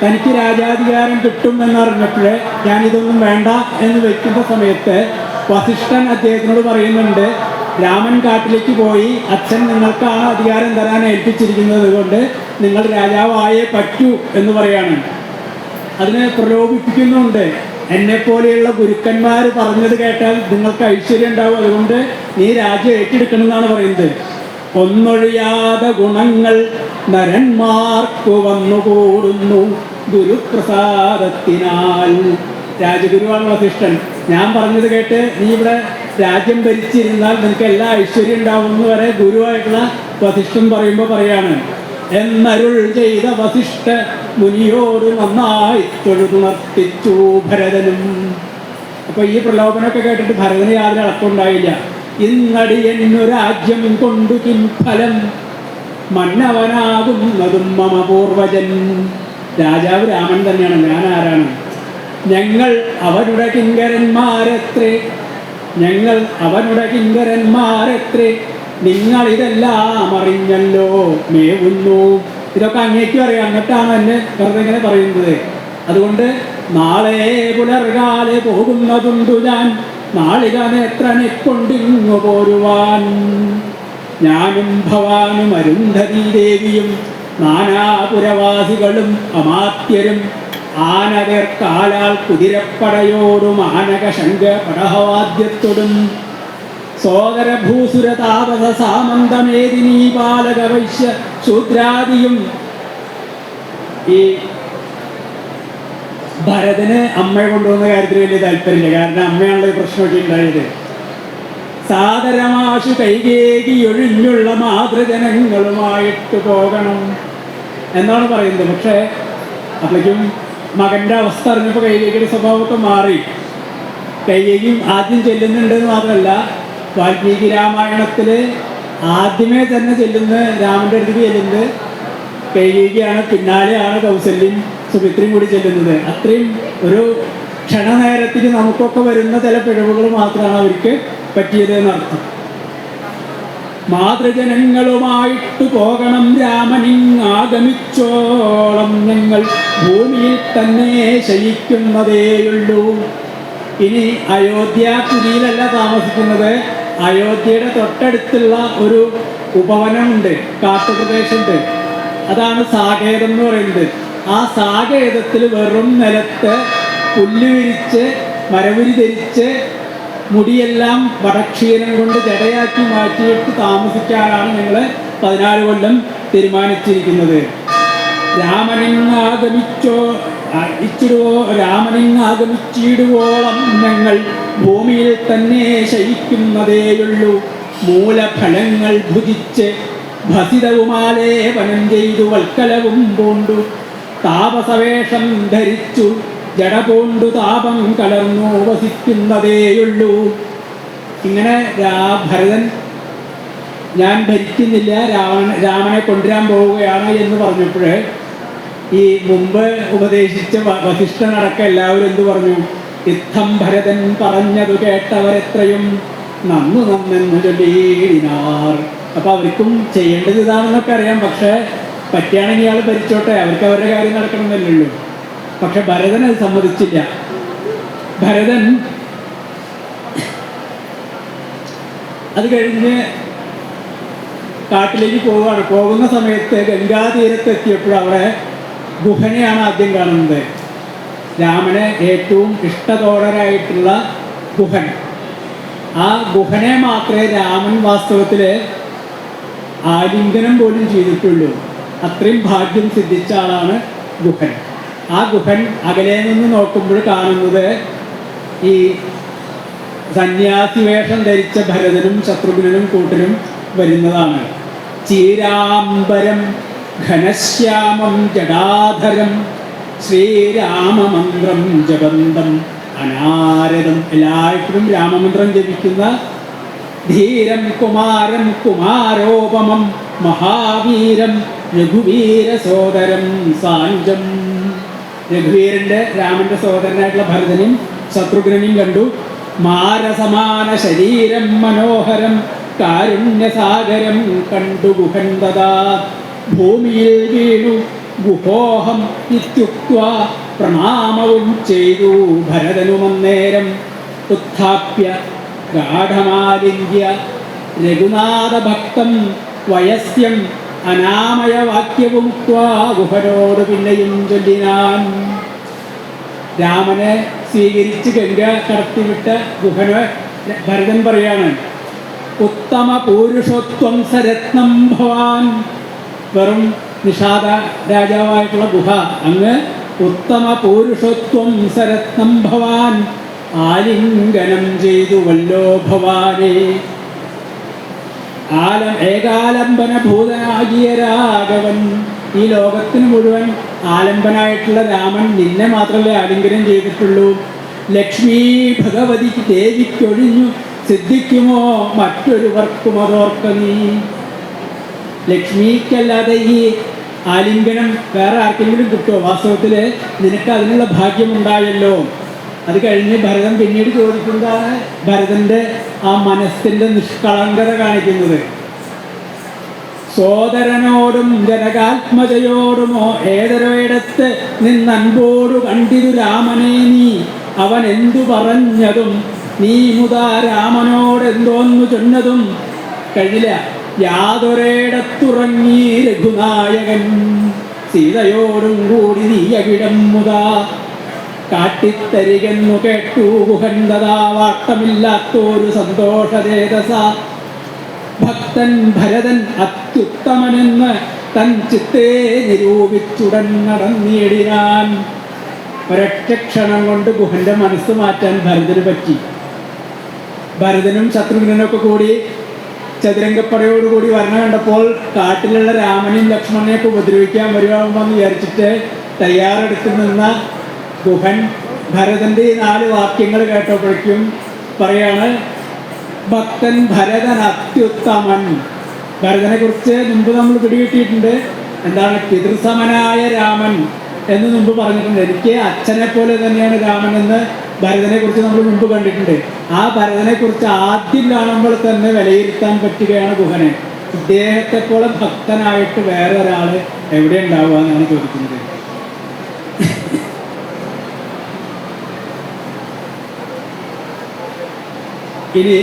തനിക്ക് രാജാധികാരം കിട്ടും എന്നറിഞ്ഞപ്പോൾ ഞാനിതൊന്നും വേണ്ട എന്ന് വെക്കുന്ന സമയത്ത് വസിഷ്ഠൻ അദ്ദേഹത്തിനോട് പറയുന്നുണ്ട്, രാമൻ കാട്ടിലേക്ക് പോയി അച്ഛൻ നിങ്ങൾക്കാണ് അധികാരം തരാൻ ഏൽപ്പിച്ചിരിക്കുന്നത് കൊണ്ട് നിങ്ങൾ രാജാവായേ പറ്റൂ എന്ന് പറയാണ്. അതിനെ പ്രലോഭിപ്പിക്കുന്നുണ്ട്. എന്നെപ്പോലെയുള്ള ഗുരുക്കന്മാർ പറഞ്ഞത് കേട്ടാൽ നിങ്ങൾക്ക് ഐശ്വര്യം ഉണ്ടാവും, അതുകൊണ്ട് നീ രാജ്യം ഏറ്റെടുക്കണം എന്നാണ് പറയുന്നത്. ഒന്നൊഴിയാതെ ഗുണങ്ങൾ നരന്മാർക്കു വന്നുകൂടുന്നു ഗുരുപ്രസാദത്തിനാൽ. രാജഗുരുവാണ് വസിഷ്ഠൻ. ഞാൻ പറഞ്ഞത് കേട്ട് നീ ഇവിടെ രാജ്യം ഭരിച്ചിരുന്നാൽ നിനക്ക് എല്ലാ ഐശ്വര്യം ഉണ്ടാവുമെന്ന് വരെ ഗുരുവായിട്ടുള്ള വസിഷ്ഠൻ പറയുമ്പോൾ പറയാണ്, എന്നരുൾ ചെയ്ത വസിഷ്ഠ മുനിയോട് നന്നായി തൊഴുതുണർത്തിച്ചു ഭരതനും. അപ്പൊ ഈ പ്രലോഭനമൊക്കെ കേട്ടിട്ട് ഭരതന് യാതൊരു അളക്കമുണ്ടായില്ല. ഇന്നടിയെന്നു രാജ്യം കൊണ്ടു കിംഫലം മന്നവനാകുന്നതും മമ പൂർവജൻ. രാജാവ് രാമൻ തന്നെയാണ്, ഞാൻ ആരാണ്? ഞങ്ങൾ അവരുടെ കിങ്കരന്മാരെത്രേ, ഞങ്ങൾ അവരുടെ കിങ്കരന്മാരെത്രേ, നിങ്ങളിതെല്ലാം അറിഞ്ഞല്ലോ മേവുന്നു. ഇതൊക്കെ അങ്ങേക്കും അറിയാം, എന്നിട്ടാണ് എന്നെ വെറുതെ ഇങ്ങനെ പറയുന്നത്. അതുകൊണ്ട് നാളെ പുലർകാലെ പോകുന്നതുണ്ടു ഞാൻ, നാളിക നേത്രനെ കൊണ്ടിങ്ങു പോരുവാൻ. ഞാനും ഭവാനും അരുന്ധതി ദേവിയും നാനാപുരവാസികളും അമാത്യരും ആനകർക്കാലാൽ കുതിരപ്പടയോടും ആനക ശംഖ പടഹവാദ്യത്തോടും സോദരഭൂസുര താപസ സാമന്തമേദിനീ പാലക വൈശ്യ ശൂദ്രാദിയും. ഈ ഭരതന് അമ്മയെ കൊണ്ടുവന്ന കാര്യത്തിൽ വലിയ താല്പര്യമില്ല, കാരണം അമ്മയാണല്ലോ പ്രശ്നമൊക്കെ ഉണ്ടായത്. സാദരമാശു കൈകേകി ഒഴിഞ്ഞുള്ള മാതൃജനങ്ങളുമായിട്ട് പോകണം എന്നാണ് പറയുന്നത്. പക്ഷേ അപ്പോഴേക്കും മകൻ്റെ അവസ്ഥ അറിഞ്ഞപ്പോൾ കൈകേകിയുടെ സ്വഭാവമൊക്കെ മാറി. കൈകേകിയും ആദ്യം ചെല്ലുന്നുണ്ടെന്ന് മാത്രമല്ല, വാൽമീകി രാമായണത്തിൽ ആദ്യമേ തന്നെ ചെല്ലുന്ന രാമൻ്റെ അടുത്തേക്ക് ചെല്ലുന്നത് കൈകേകിയാണ്, പിന്നാലെയാണ് കൗസല്യം സുമിത്രയും കൂടി ചെല്ലുന്നത്. അത്രയും ഒരു ക്ഷണനേരത്തിന് നമുക്കൊക്കെ വരുന്ന ചില പിഴവുകൾ മാത്രമാണ് അവർക്ക് പറ്റിയത് എന്നർത്ഥം. മാതൃജനങ്ങളുമായിട്ട് പോകണം രാമനിങ്ങാഗമിച്ചോളം, ഞങ്ങൾ ഭൂമിയിൽ തന്നെ ശയിക്കുന്നതേയുള്ളൂ. ഇനി അയോധ്യാപുരിയിലല്ല താമസിക്കുന്നത്, അയോധ്യയുടെ തൊട്ടടുത്തുള്ള ഒരു ഉപവനമുണ്ട്, കാട്ടുപ്രദേശമുണ്ട്. അതാണ് സാകേതം എന്ന് പറയുന്നത്. ആ സാകേതത്തിൽ വെറും നിലത്ത് പുല്ല് വിരിച്ച് മരവുരി ധരിച്ച് മുടിയെല്ലാം വടക്ഷീരം കൊണ്ട് ജടയാക്കി മാറ്റിയിട്ട് താമസിക്കാനാണ് ഞങ്ങൾ 14 കൊല്ലം തീരുമാനിച്ചിരിക്കുന്നത്. രാമനിങ്ങാഗമിച്ചിടുവോളം ഞങ്ങൾ ഭൂമിയിൽ തന്നെ ശയിക്കുന്നതേയുള്ളൂ. മൂലഫലങ്ങൾ ഭുജിച്ച് ഭസിതവുമാലേപനം ചെയ്തു വൽക്കലവും പൂണ്ടു താപസവേഷം ധരിച്ചു ജട പൂണ്ടു താപം കലർന്നു വസിക്കുന്നതേയുള്ളൂ. ഇങ്ങനെ ഭരതൻ ഞാൻ ഭരിക്കുന്നില്ല, രാമനെ കൊണ്ടുവരാൻ പോവുകയാണ് എന്ന് പറഞ്ഞപ്പോൾ ഈ മുമ്പ് ഉപദേശിച്ച വസിഷ്ഠനടക്കം എല്ലാവരും എന്തു പറഞ്ഞു? ഇത്തം ഭരതൻ പറഞ്ഞതു കേട്ടവരെത്രയും നന്നു നന്നെന്ന് ചൊല്ലിനാർ. അപ്പം അവർക്കും ചെയ്യേണ്ടത് ഇതാണെന്നൊക്കെ അറിയാം, പക്ഷേ പറ്റുകയാണെങ്കിൽ ഇയാൾ ഭരിച്ചോട്ടെ, അവർക്ക് അവരുടെ കാര്യം നടക്കണമെന്നല്ലേ. പക്ഷെ ഭരതൻ അത് സമ്മതിച്ചില്ല. ഭരതൻ അത് കഴിഞ്ഞ് കാട്ടിലേക്ക് പോവുകയാണ്. പോകുന്ന സമയത്ത് ഗംഗാതീരത്തെത്തിയപ്പോൾ അവിടെ ഗുഹനെയാണ് ആദ്യം കാണുന്നത്. രാമന് ഏറ്റവും ഇഷ്ടതോടരായിട്ടുള്ള ഗുഹൻ. ആ ഗുഹനെ മാത്രമേ രാമൻ വാസ്തവത്തിൽ ആലിംഗനം പോലും ചെയ്തിട്ടുള്ളൂ. അത്രയും ഭാഗ്യം സിദ്ധിച്ച ആളാണ് ഗുഹൻ. ആ ഗുഹൻ അകലെ നിന്ന് നോക്കുമ്പോൾ കാണുന്നത് ഈ സന്യാസി വേഷം ധരിച്ച ഭരതനും ശത്രുഘ്നനും കൂട്ടരും വരുന്നതാണ്. ചീരാംബരം ഘനശ്യാമം ജടാധരം ശ്രീരാമമന്ത്രം ജപന്തം അനാരദം. എല്ലായ്പ്പോഴും രാമമന്ത്രം ജപിക്കുന്ന ധീരം കുമാരം കുമാരോപമം മഹാവീരം രഘുവീര സോദരം സാഞ്ചം. രഘുവീരൻ്റെ രാമൻ്റെ സോദരനായിട്ടുള്ള ഭരതനും ശത്രുഘ്നനും കണ്ടു. മാരസമാന ശരീരം മനോഹരം കാരുണ്യസാഗരം കണ്ടു ഗുഹൻ തഥാ ഭൂമിയിൽ വീണു ഗുഹോഹം ഇത്യുക്ത്വാ പ്രണാമവും ചെയ്തു ഭരതനുമന്നേരം. ഉത്ഥാപ്യ ഗാഠമാലിംഗ്യ രഘുനാഥഭക്തം വയസ്യം അനാമയവാക്യവും ഗുഹനോട് പിന്നെയും ചൊല്ലിനാൻ. രാമനെ സ്വീകരിച്ച് ഗംഗ കടത്തിവിട്ട ഗുഹന് ഭരതൻ പറയാണ്, ഉത്തമ പൂരുഷോത്വം സരത്നം ഭവാൻ. വെറും നിഷാദ രാജാവായിട്ടുള്ള ഗുഹ അങ്ങ് ഉത്തമ പൂരുഷോത്വം സരത്നം ഭവാൻ ആലിംഗനം ചെയ്തു വല്ലോ ഭവാനെ. ഏകാലംബന ഭൂതനാകിയ രാഘവൻ, ഈ ലോകത്തിന് മുഴുവൻ ആലംബനായിട്ടുള്ള രാമൻ നിന്നെ മാത്രമേ ആലിംഗനം ചെയ്തിട്ടുള്ളൂ. ലക്ഷ്മി ഭഗവതി ദേവിക്കൊഴിഞ്ഞു സിദ്ധിക്കുമോ മറ്റൊരുവർക്കും അതോർക്ക നീ. ലക്ഷ്മിക്കല്ലാതെ ഈ ആലിംഗനം വേറെ ആർക്കെങ്കിലും കിട്ടുമോ? വാസ്തവത്തിൽ നിനക്ക് അതിനുള്ള ഭാഗ്യമുണ്ടായല്ലോ. അത് കഴിഞ്ഞ് ഭരതൻ പിന്നീട് ചോദിക്കുന്നതാണ് ഭരതൻ്റെ ആ മനസ്സിൻ്റെ നിഷ്കളങ്കത കാണിക്കുന്നത്. സോദരനോടും ജനകാത്മജയോടുമോ ഏതൊരിടത്ത് നിന്നൻപോടു കണ്ടിരു രാമനെ നീ, അവൻ എന്തു പറഞ്ഞതും നീ മുതാ രാമനോടെന്തോന്നു ചൊന്നതും. കഴിഞ്ഞില്ല. യാതൊരിടത്തുറങ്ങി രഘുനായകൻ സീതയോടും കൂടി നീ അവിടം മുതാ കാട്ടിത്തരികെന്നു കേട്ടു ഗുഹന്തതാ വാട്ടമില്ലാത്തൊരു സന്തോഷതേജസ. ഭക്തൻ ഭരതൻ അത്യുത്തമനെന്ന് തൻ ചിത്തേ നിരൂപിച്ചുടൻ നടന്നിടിനാൻ. ഒരൊറ്റ ക്ഷണം കൊണ്ട് ഗുഹന്റെ മനസ്സ് മാറ്റാൻ ഭരതന് പറ്റി. ഭരതനും ശത്രുഘ്നനൊക്കെ കൂടി ചതുരംഗപ്പടയോടുകൂടി വരണ കണ്ടപ്പോൾ കാട്ടിലുള്ള രാമനെയും ലക്ഷ്മണനെയൊക്കെ ഉപദ്രവിക്കാൻ വരുവാകുമെന്ന് വിചാരിച്ചിട്ട് തയ്യാറെടുത്ത് നിന്ന ഗുഹൻ ഭരതൻ്റെ ഈ 4 വാക്യങ്ങൾ കേട്ടപ്പോഴേക്കും പറയാണ്, ഭക്തൻ ഭരതൻ അത്യുത്തമൻ. ഭരതനെ കുറിച്ച് മുമ്പ് നമ്മൾ പിടികിട്ടിയിട്ടുണ്ട്. എന്താണ്? പിതൃസമനായ രാമൻ എന്ന് മുമ്പ് പറഞ്ഞിട്ടുണ്ട്. എനിക്ക് അച്ഛനെ പോലെ തന്നെയാണ് രാമൻ എന്ന് ഭരതനെ കുറിച്ച് നമ്മൾ മുമ്പ് കണ്ടിട്ടുണ്ട്. ആ ഭരതനെ കുറിച്ച് ആദ്യം കാണുമ്പോൾ തന്നെ വിലയിരുത്താൻ പറ്റുകയാണ് ഗുഹനെ. ഇദ്ദേഹത്തെ പോലെ ഭക്തനായിട്ട് വേറെ ഒരാൾ എവിടെ ഉണ്ടാവുക എന്നാണ് ചോദിക്കുന്നത്. ഇനി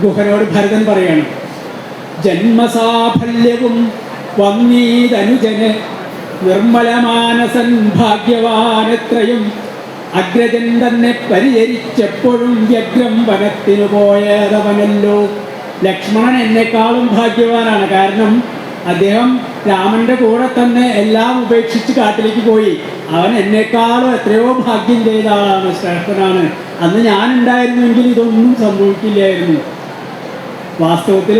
ഗുഹനോട് ഭരതൻ പറയാണ്, ജന്മസാഫല്യവും വന്നീതനുജന് നിർമ്മലമാനസൻ ഭാഗ്യവാനെത്രയും അഗ്രജൻ തന്നെ പരിചരിച്ചെപ്പോഴും വ്യഗ്രം വനത്തിനു പോയതവനല്ലോ. ലക്ഷ്മണൻ എന്നെക്കാളും ഭാഗ്യവാനാണ്. കാരണം അദ്ദേഹം രാമൻ്റെ കൂടെ തന്നെ എല്ലാം ഉപേക്ഷിച്ച് കാട്ടിലേക്ക് പോയി. അവൻ എന്നെക്കാളും എത്രയോ ഭാഗ്യം ചെയ്ത ആളാണ്, ശ്രേഷ്ഠനാണ്. അന്ന് ഞാനുണ്ടായിരുന്നെങ്കിൽ ഇതൊന്നും സംഭവിക്കില്ലായിരുന്നു. വാസ്തവത്തിൽ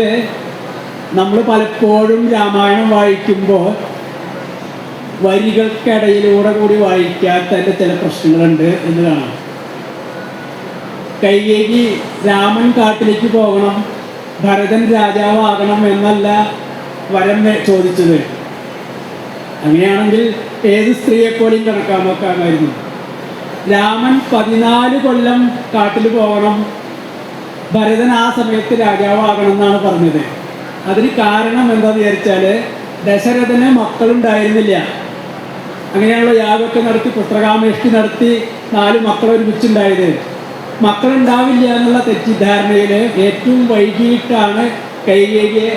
നമ്മൾ പലപ്പോഴും രാമായണം വായിക്കുമ്പോൾ വരികൾക്കിടയിലൂടെ കൂടി വായിക്കാത്തതിൻ്റെ ചില പ്രശ്നങ്ങളുണ്ട് എന്ന് കാണാം. കൈകേയി രാമൻ കാട്ടിലേക്ക് പോകണം, ഭരതൻ രാജാവാകണം എന്നല്ല വരം ചോദിച്ചത്. അങ്ങനെയാണെങ്കിൽ ഏത് സ്ത്രീയെപ്പോലെയും കണക്കാമായിരുന്നു. രാമൻ 14 കൊല്ലം കാട്ടിൽ പോകണം, ഭരതൻ ആ സമയത്ത് രാജാവാകണം എന്നാണ് പറഞ്ഞത്. അതിന് കാരണം എന്താണെന്ന് വിചാരിച്ചാൽ ദശരഥന് മക്കളുണ്ടായിരുന്നില്ല. അങ്ങനെയുള്ള യാഗമൊക്കെ നടത്തി പുത്രകാമേഷ്ടി നടത്തി 4 മക്കൾ ഒരുമിച്ചുണ്ടായത്. മക്കളുണ്ടാവില്ല എന്നുള്ള തെറ്റിദ്ധാരണയിൽ ഏറ്റവും വൈകിട്ടാണ് കൈകേയിയെ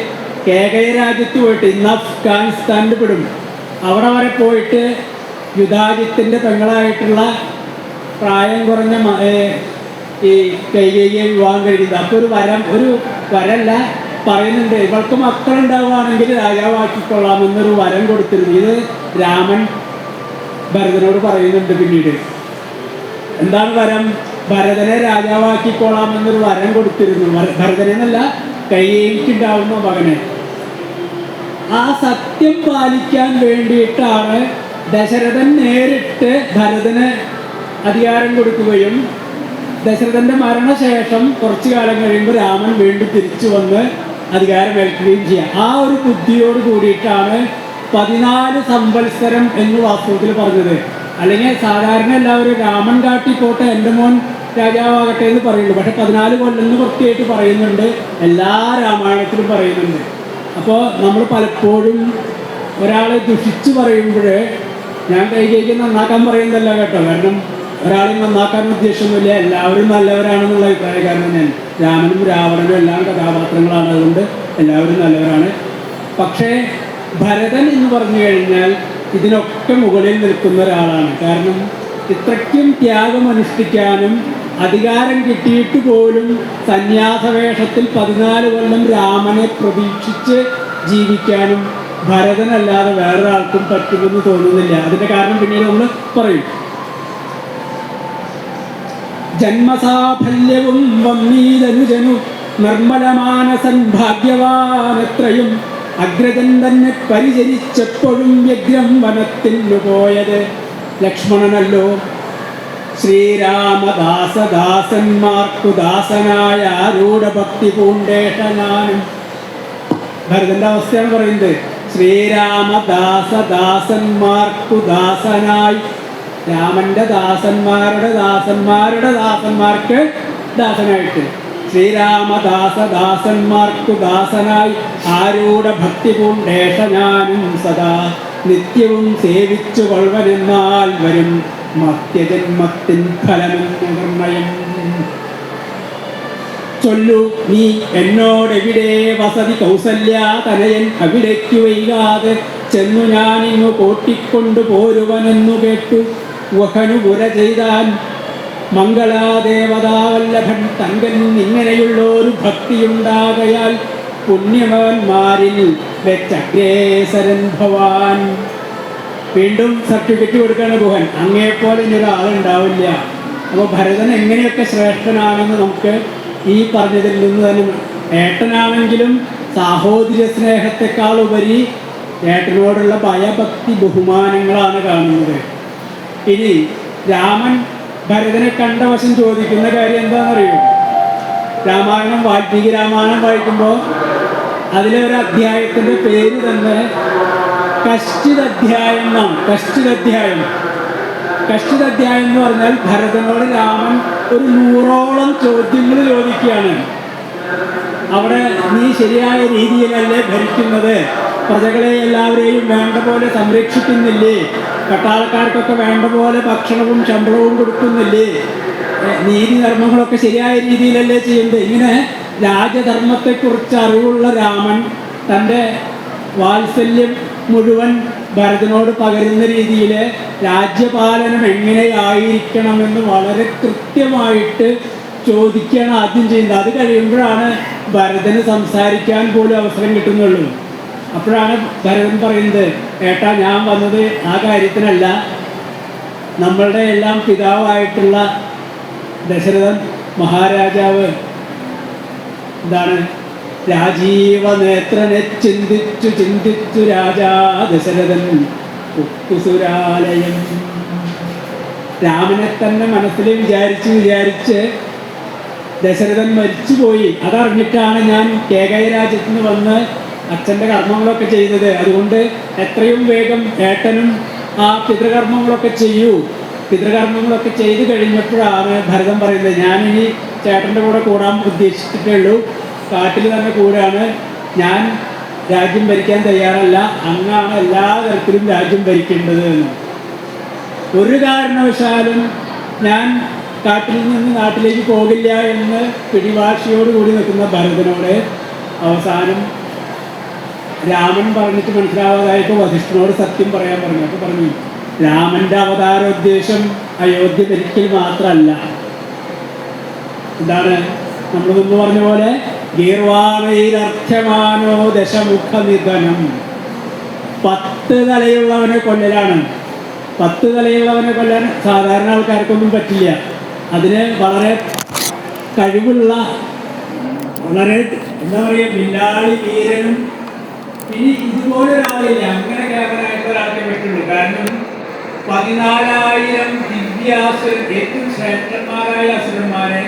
കേകയ രാജ്യത്ത് പോയിട്ട്, ഇന്ന് അഫ്ഗാനിസ്ഥാനിൽ പെടും, അവിടെ വരെ പോയിട്ട് യുധാജിത്തിൻ്റെ പെങ്ങളായിട്ടുള്ള പ്രായം കുറഞ്ഞ ഈ കൈകേയിയെ വിവാഹം കഴിക്കുന്നത്. അപ്പോൾ ഒരു വരല്ല പറയുന്നുണ്ട്, ഇവൾക്ക് മക്കളുണ്ടാവുകയാണെങ്കിൽ രാജാവാക്കിക്കൊള്ളാമെന്നൊരു വരം കൊടുത്തിരുന്നു. ഇത് രാമൻ ഭരതനോട് പറയുന്നുണ്ട് പിന്നീട്. എന്താണ് വരം? ഭരതനെ രാജാവാക്കിക്കൊള്ളാമെന്നൊരു വരം കൊടുത്തിരുന്നു. ഭരതനെന്നല്ല, കൈകേയിക്കുണ്ടാവുന്ന മകനെ. ആ സത്യം പാലിക്കാൻ വേണ്ടിയിട്ടാണ് ദശരഥൻ നേരിട്ട് ഭരതന് അധികാരം കൊടുക്കുകയും ദശരഥന്റെ മരണശേഷം കുറച്ചു കാലം കഴിയുമ്പോൾ രാമൻ വീണ്ടും തിരിച്ചു വന്ന് അധികാരം ഏൽക്കുകയും ചെയ്യുക. ആ ഒരു ബുദ്ധിയോട് കൂടിയിട്ടാണ് 14 സംവത്സരം എന്ന് വാസ്തവത്തിൽ പറഞ്ഞത്. അല്ലെങ്കിൽ സാധാരണ എല്ലാവരും രാമൻ കാട്ടി പോട്ടെ എൻ്റെ മോൻ രാജാവാകട്ടെ എന്ന് പറയുള്ളൂ. പക്ഷെ 14 കൊല്ലം എന്ന് വൃത്തിയായിട്ട് പറയുന്നുണ്ട്, എല്ലാ രാമായണത്തിലും പറയുന്നുണ്ട്. അപ്പോൾ നമ്മൾ പലപ്പോഴും ഒരാളെ ദുഷിച്ച് പറയുമ്പോൾ, ഞാൻ കൈകേയിക്ക് നന്നാക്കാൻ പറയുന്നതല്ല കേട്ടോ, കാരണം ഒരാളെ നന്നാക്കാൻ ഉദ്ദേശമൊന്നുമില്ല, എല്ലാവരും നല്ലവരാണെന്നുള്ള അഭിപ്രായക്കാരൻ തന്നെയാണ്. രാമനും രാവണനും എല്ലാം കഥാപാത്രങ്ങളാണ്, അതുകൊണ്ട് എല്ലാവരും നല്ലവരാണ്. പക്ഷേ ഭരതൻ എന്ന് പറഞ്ഞു കഴിഞ്ഞാൽ ഇതിനൊക്കെ മുകളിൽ നിൽക്കുന്ന ഒരാളാണ്. കാരണം ഇത്രയ്ക്കും ത്യാഗം അനുഷ്ഠിക്കാനും അധികാരം കിട്ടിയിട്ട് പോലും സന്യാസവേഷത്തിൽ 14 കൊല്ലം രാമനെ പ്രതീക്ഷിച്ച് ജീവിക്കാനും ഭരതനല്ലാതെ വേറൊരാൾക്കും പറ്റുമെന്ന് തോന്നുന്നില്ല. അതിന്റെ കാരണം പിന്നീട് നമ്മൾ പറയും. ജന്മസാഫല്യവും വന്നീതനുജനു നിർമ്മലമാനസൻ ഭാഗ്യവാനെത്രയും അഗ്രജൻ തന്നെ പരിചരിച്ചപ്പോഴും വ്യഗ്രം വനത്തിനു പോയത് ലക്ഷ്മണനല്ലോ. ശ്രീരാമദാസദാസന്മാർക്കു ദാസനായ ആരൂഢഭക്തി പൂണ്ടേഷനാനും. ഭരതന്റെ അവസ്ഥയാണ് പറയുന്നത്. ശ്രീരാമദാസദാസന്മാർക്കു ദാസനായി, രാമന്റെ ദാസന്മാരുടെ ദാസന്മാരുടെ ദാസന്മാർക്ക് ദാസനായിട്ട്, ശ്രീരാമദാസദാസന്മാർക്കു ദാസനായി ആരൂഢഭക്തി പൂണ്ടേഷനാനും സദാ നിത്യവും സേവിച്ചു കൊള്ളുവനെന്നാൽ വരും മത്യജന്മത്തിൻ ഫലമെന്ന നിർണയം. ചൊല്ലു നീ എന്നോടെവിടെ വസതി കൗസല്യ തനയൻ, അവിടേക്കു വൈകാതെ ചെന്നു ഞാനിങ്ങു കൂട്ടിക്കൊണ്ടു പോരുവനെന്നു കേട്ടു. വഹനു പുര ചെയ്താൻ മംഗളാദേവതാവല്ലഭൻ തങ്കൻ ഇങ്ങനെയുള്ളൊരു ഭക്തിയുണ്ടാകയാൽ പുണ്യമവന്മാരിൽ വെച്ചഗ്രേസരൻ ഭവാൻ. വീണ്ടും സർട്ടിഫിക്കറ്റ് കൊടുക്കുകയാണ് ഗുഹൻ. അങ്ങേപ്പോലെ ഒരാളുണ്ടാവില്ല. അപ്പോൾ ഭരതൻ എങ്ങനെയൊക്കെ ശ്രേഷ്ഠനാണെന്ന് നമുക്ക് ഈ പറഞ്ഞതിൽ നിന്ന് തന്നെ, ഏട്ടനാണെങ്കിലും സാഹോദര്യ സ്നേഹത്തെക്കാൾ ഉപരി ഏട്ടനോടുള്ള ഭയഭക്തി ബഹുമാനങ്ങളാണ് കാണുന്നത്. ഇനി രാമൻ ഭരതനെ കണ്ട വശം ചോദിക്കുന്ന കാര്യം എന്താണെന്നറിയോ? രാമായണം, വാൽമീകി രാമായണം വായിക്കുമ്പോൾ അതിലെ ഒരു അധ്യായത്തിൻ്റെ പേര് തന്നെ കശ്ചിതധ്യായം എന്നാണ്. കശ്ചിതധ്യായം എന്ന് പറഞ്ഞാൽ ഭരതനോട് രാമൻ ഒരു 100ഓളം ചോദ്യങ്ങൾ ചോദിക്കുകയാണ്. അവിടെ നീ ശരിയായ രീതിയിലല്ലേ ഭരിക്കുന്നത്? പ്രജകളെ എല്ലാവരെയും വേണ്ട പോലെ സംരക്ഷിക്കുന്നില്ലേ? പട്ടാളക്കാർക്കൊക്കെ വേണ്ട പോലെ ഭക്ഷണവും ശമ്പളവും കൊടുക്കുന്നില്ലേ? നീതിധർമ്മങ്ങളൊക്കെ ശരിയായ രീതിയിലല്ലേ ചെയ്യുന്നത്? ഇങ്ങനെ രാജധർമ്മത്തെക്കുറിച്ച് അറിവുള്ള രാമൻ തൻ്റെ വാത്സല്യം മുഴുവൻ ഭരതനോട് പകരുന്ന രീതിയിൽ രാജ്യപാലനം എങ്ങനെയായിരിക്കണമെന്ന് വളരെ കൃത്യമായിട്ട് ചോദിക്കുകയാണ് ആദ്യം ചെയ്യുന്നത്. അത് കഴിയുമ്പോഴാണ് ഭരതന് സംസാരിക്കാൻ പോലും അവസരം കിട്ടുന്നുള്ളൂ. അപ്പോഴാണ് ഭരതൻ പറയുന്നത്, ഏട്ടാ ഞാൻ വന്നത് ആ കാര്യത്തിനല്ല, നമ്മളുടെ എല്ലാം പിതാവായിട്ടുള്ള ദശരഥൻ മഹാരാജാവ് എന്താണ് രാജീവനേത്രനെ ചിന്തിച്ചു രാജാ ദശരഥൻ കുസുരാലയം. രാമനെ തന്നെ മനസ്സിൽ വിചാരിച്ച് ദശരഥൻ മരിച്ചുപോയി. അതറിഞ്ഞിട്ടാണ് ഞാൻ കേകയ രാജ്യത്ത് നിന്ന് വന്ന് അച്ഛൻ്റെ കർമ്മങ്ങളൊക്കെ ചെയ്തത്. അതുകൊണ്ട് എത്രയും വേഗം ഏട്ടനും ആ പിതൃകർമ്മങ്ങളൊക്കെ ചെയ്യൂ. പിതൃകർമ്മങ്ങളൊക്കെ ചെയ്ത് കഴിഞ്ഞപ്പോഴാണ് ഭരതൻ പറയുന്നത്, ഞാനിനി ചേട്ടൻ്റെ കൂടെ കൂടാൻ ഉദ്ദേശിച്ചിട്ടേ ഉള്ളൂ, കാട്ടിൽ തന്നെ കൂടാണ്, ഞാൻ രാജ്യം ഭരിക്കാൻ തയ്യാറല്ല, അങ്ങാണ് എല്ലാ തരത്തിലും രാജ്യം ഭരിക്കേണ്ടത് എന്ന്. ഒരു കാരണവശാലും ഞാൻ കാട്ടിൽ നിന്ന് നാട്ടിലേക്ക് പോകില്ല എന്ന് പിടിവാശിയോടുകൂടി നിൽക്കുന്ന ഭരതനോട് അവസാനം രാമൻ പറഞ്ഞിട്ട് മനസ്സിലാവാതായപ്പോൾ വസിഷ്ഠനോട് സത്യം പറയാൻ പറഞ്ഞു. അപ്പോൾ പറഞ്ഞു, രാമൻ്റെ അവതാരോദ്ദേശം അയോധ്യ ഭരിക്കൽ മാത്രമല്ല. എന്താണ് നമ്മൾ മുമ്പ് പറഞ്ഞ പോലെ ഗീർവാണയിലർത്ഥ്യമാനോ ദശമുഖ നിധനം. 10 തലയുള്ളവനെ കൊല്ലലാണ്. 10 തലയുള്ളവനെ കൊല്ലാൻ സാധാരണ ആൾക്കാർക്കൊന്നും പറ്റില്ല. അതിന് വളരെ കഴിവുള്ള, വളരെ എന്താ പറയുക, വില്ലാളി വീരനും. ഇനി ഇതുപോലെ ഒരാളില്ല, അങ്ങനെ കേവലമായിട്ട് ഒരാൾക്കേ പറ്റുള്ളൂ. കാരണം 14,000 ദിവ്യാസുരൻ, ഏറ്റവും ശ്രേഷ്ഠന്മാരായ അസുരന്മാരെ,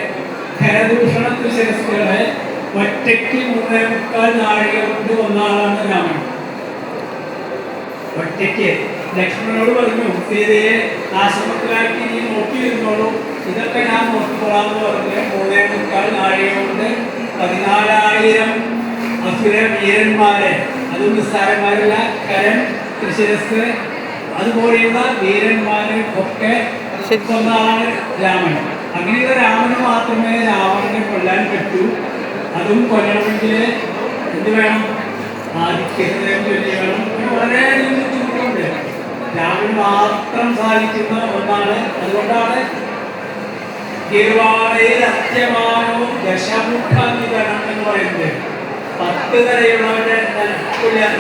ഖരദൂഷണത്തിൽ ശിരസ്സുകളെ ഒറ്റയ്ക്ക് 3.25 നാഴിക കൊണ്ട് കൊന്ന ആളാണ് രാമൻ. ഒറ്റയ്ക്ക് ലക്ഷ്മണനോട് പറഞ്ഞു, സീതയെ ആശ്രമത്തിലാക്കി നീ നോക്കിയിരുന്നോളൂ, ഇതൊക്കെ ഞാൻ നോക്കിക്കൊള്ളാമെന്ന് പറഞ്ഞ് 3.25 നാഴിക കൊണ്ട് 14,000 അസുര വീരന്മാരെ, അതും നിസ്സാരന്മാരല്ല, കരൻ, തൃശിരസ്, അതുപോലെയുള്ള വീരന്മാരെ ഒക്കെ കൊന്ന ആളാണ് രാമൻ. അങ്ങനെയുള്ള രാമന് മാത്രമേ രാവണനെ കൊല്ലാൻ പറ്റൂ. അതും കൊല്ലണമെങ്കിൽ എന്ത് വേണം? ആദിത്യഹൃദയം ചൊല്ലി വേണം. വളരെയധികം ഗിർവാണയിൽ അത്യമാനവും ദശമുഖനിധനം എന്ന് പറയുന്നത് 10 തലയുള്ളവരുടെ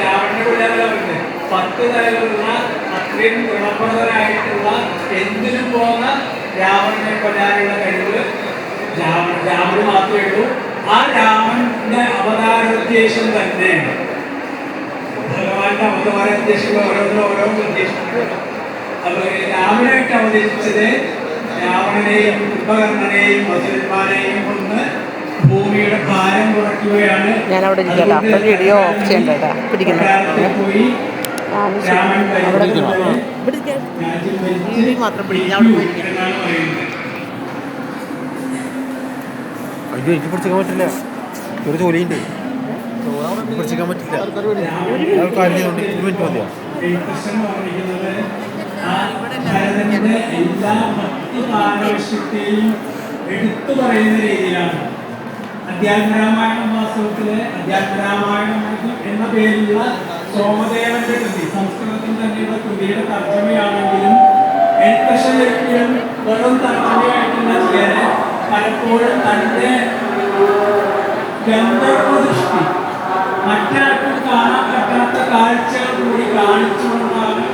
രാവണന്റെ കൊല്ലാതെ പറയുന്നത് 10 തലകളുള്ള അത്രയും ഗുണപ്രദരായിട്ടുള്ള എന്തിനും പോകുന്ന രാവണനെ കൊല്ലാനുള്ള കഴിവ് രാമന് മാത്രമേ ഉള്ളൂ. ആ രാമന്റെ അവതാരോദ്ദേശം തന്നെ ഭഗവാന്റെ അവതാരോദ്ദേശങ്ങൾ ഓരോന്നും ഉദ്ദേശിക്കുന്നത്. അപ്പൊ രാമനായിട്ട് അവതരിച്ചത് രാവണനെയും കുംഭകർണനെയും വസുരന്മാരെയും കൊണ്ട് ഭൂമിയുടെ ഭാരം കുറയ്ക്കുകയാണ്. പോയി രാമൻ മാത്രം എന്നാണ് പറയുന്നത്. അയ്യോ എനിക്ക് പിടിച്ചേക്കാൻ പറ്റില്ല, ഒരു ജോലിയുണ്ട്, പിടിച്ചേക്കാൻ പറ്റില്ല. കാര്യം ചെയ്തോണ്ട് 2 മിനിറ്റ് മതിയോ? എല്ലാ ഭക്തിപാരവശ്യത്തെയും എടുത്തു പറയുന്ന രീതിയിലാണ് അധ്യാത്മരാമായണം. വാസ്തവത്തില് അധ്യാത്മരാമായണം എന്ന പേരിലുള്ള സോമദേവന്റെ കൃതി സംസ്കൃതത്തിൽ തന്നെയുള്ള കൃതിയുടെ തർജ്ജമയാണെങ്കിലും എഴുത്തച്ഛൻ ഒരിക്കലും വെറും തർജ്ജമയായിട്ടില്ല ചെയ്യാന് പലപ്പോഴും തന്റെ ഗന്ധർവദൃഷ്ടി മറ്റാർക്കും കാണാൻ പറ്റാത്ത കാഴ്ചകൾ കൂടി കാണിച്ചുകൊണ്ടാണ്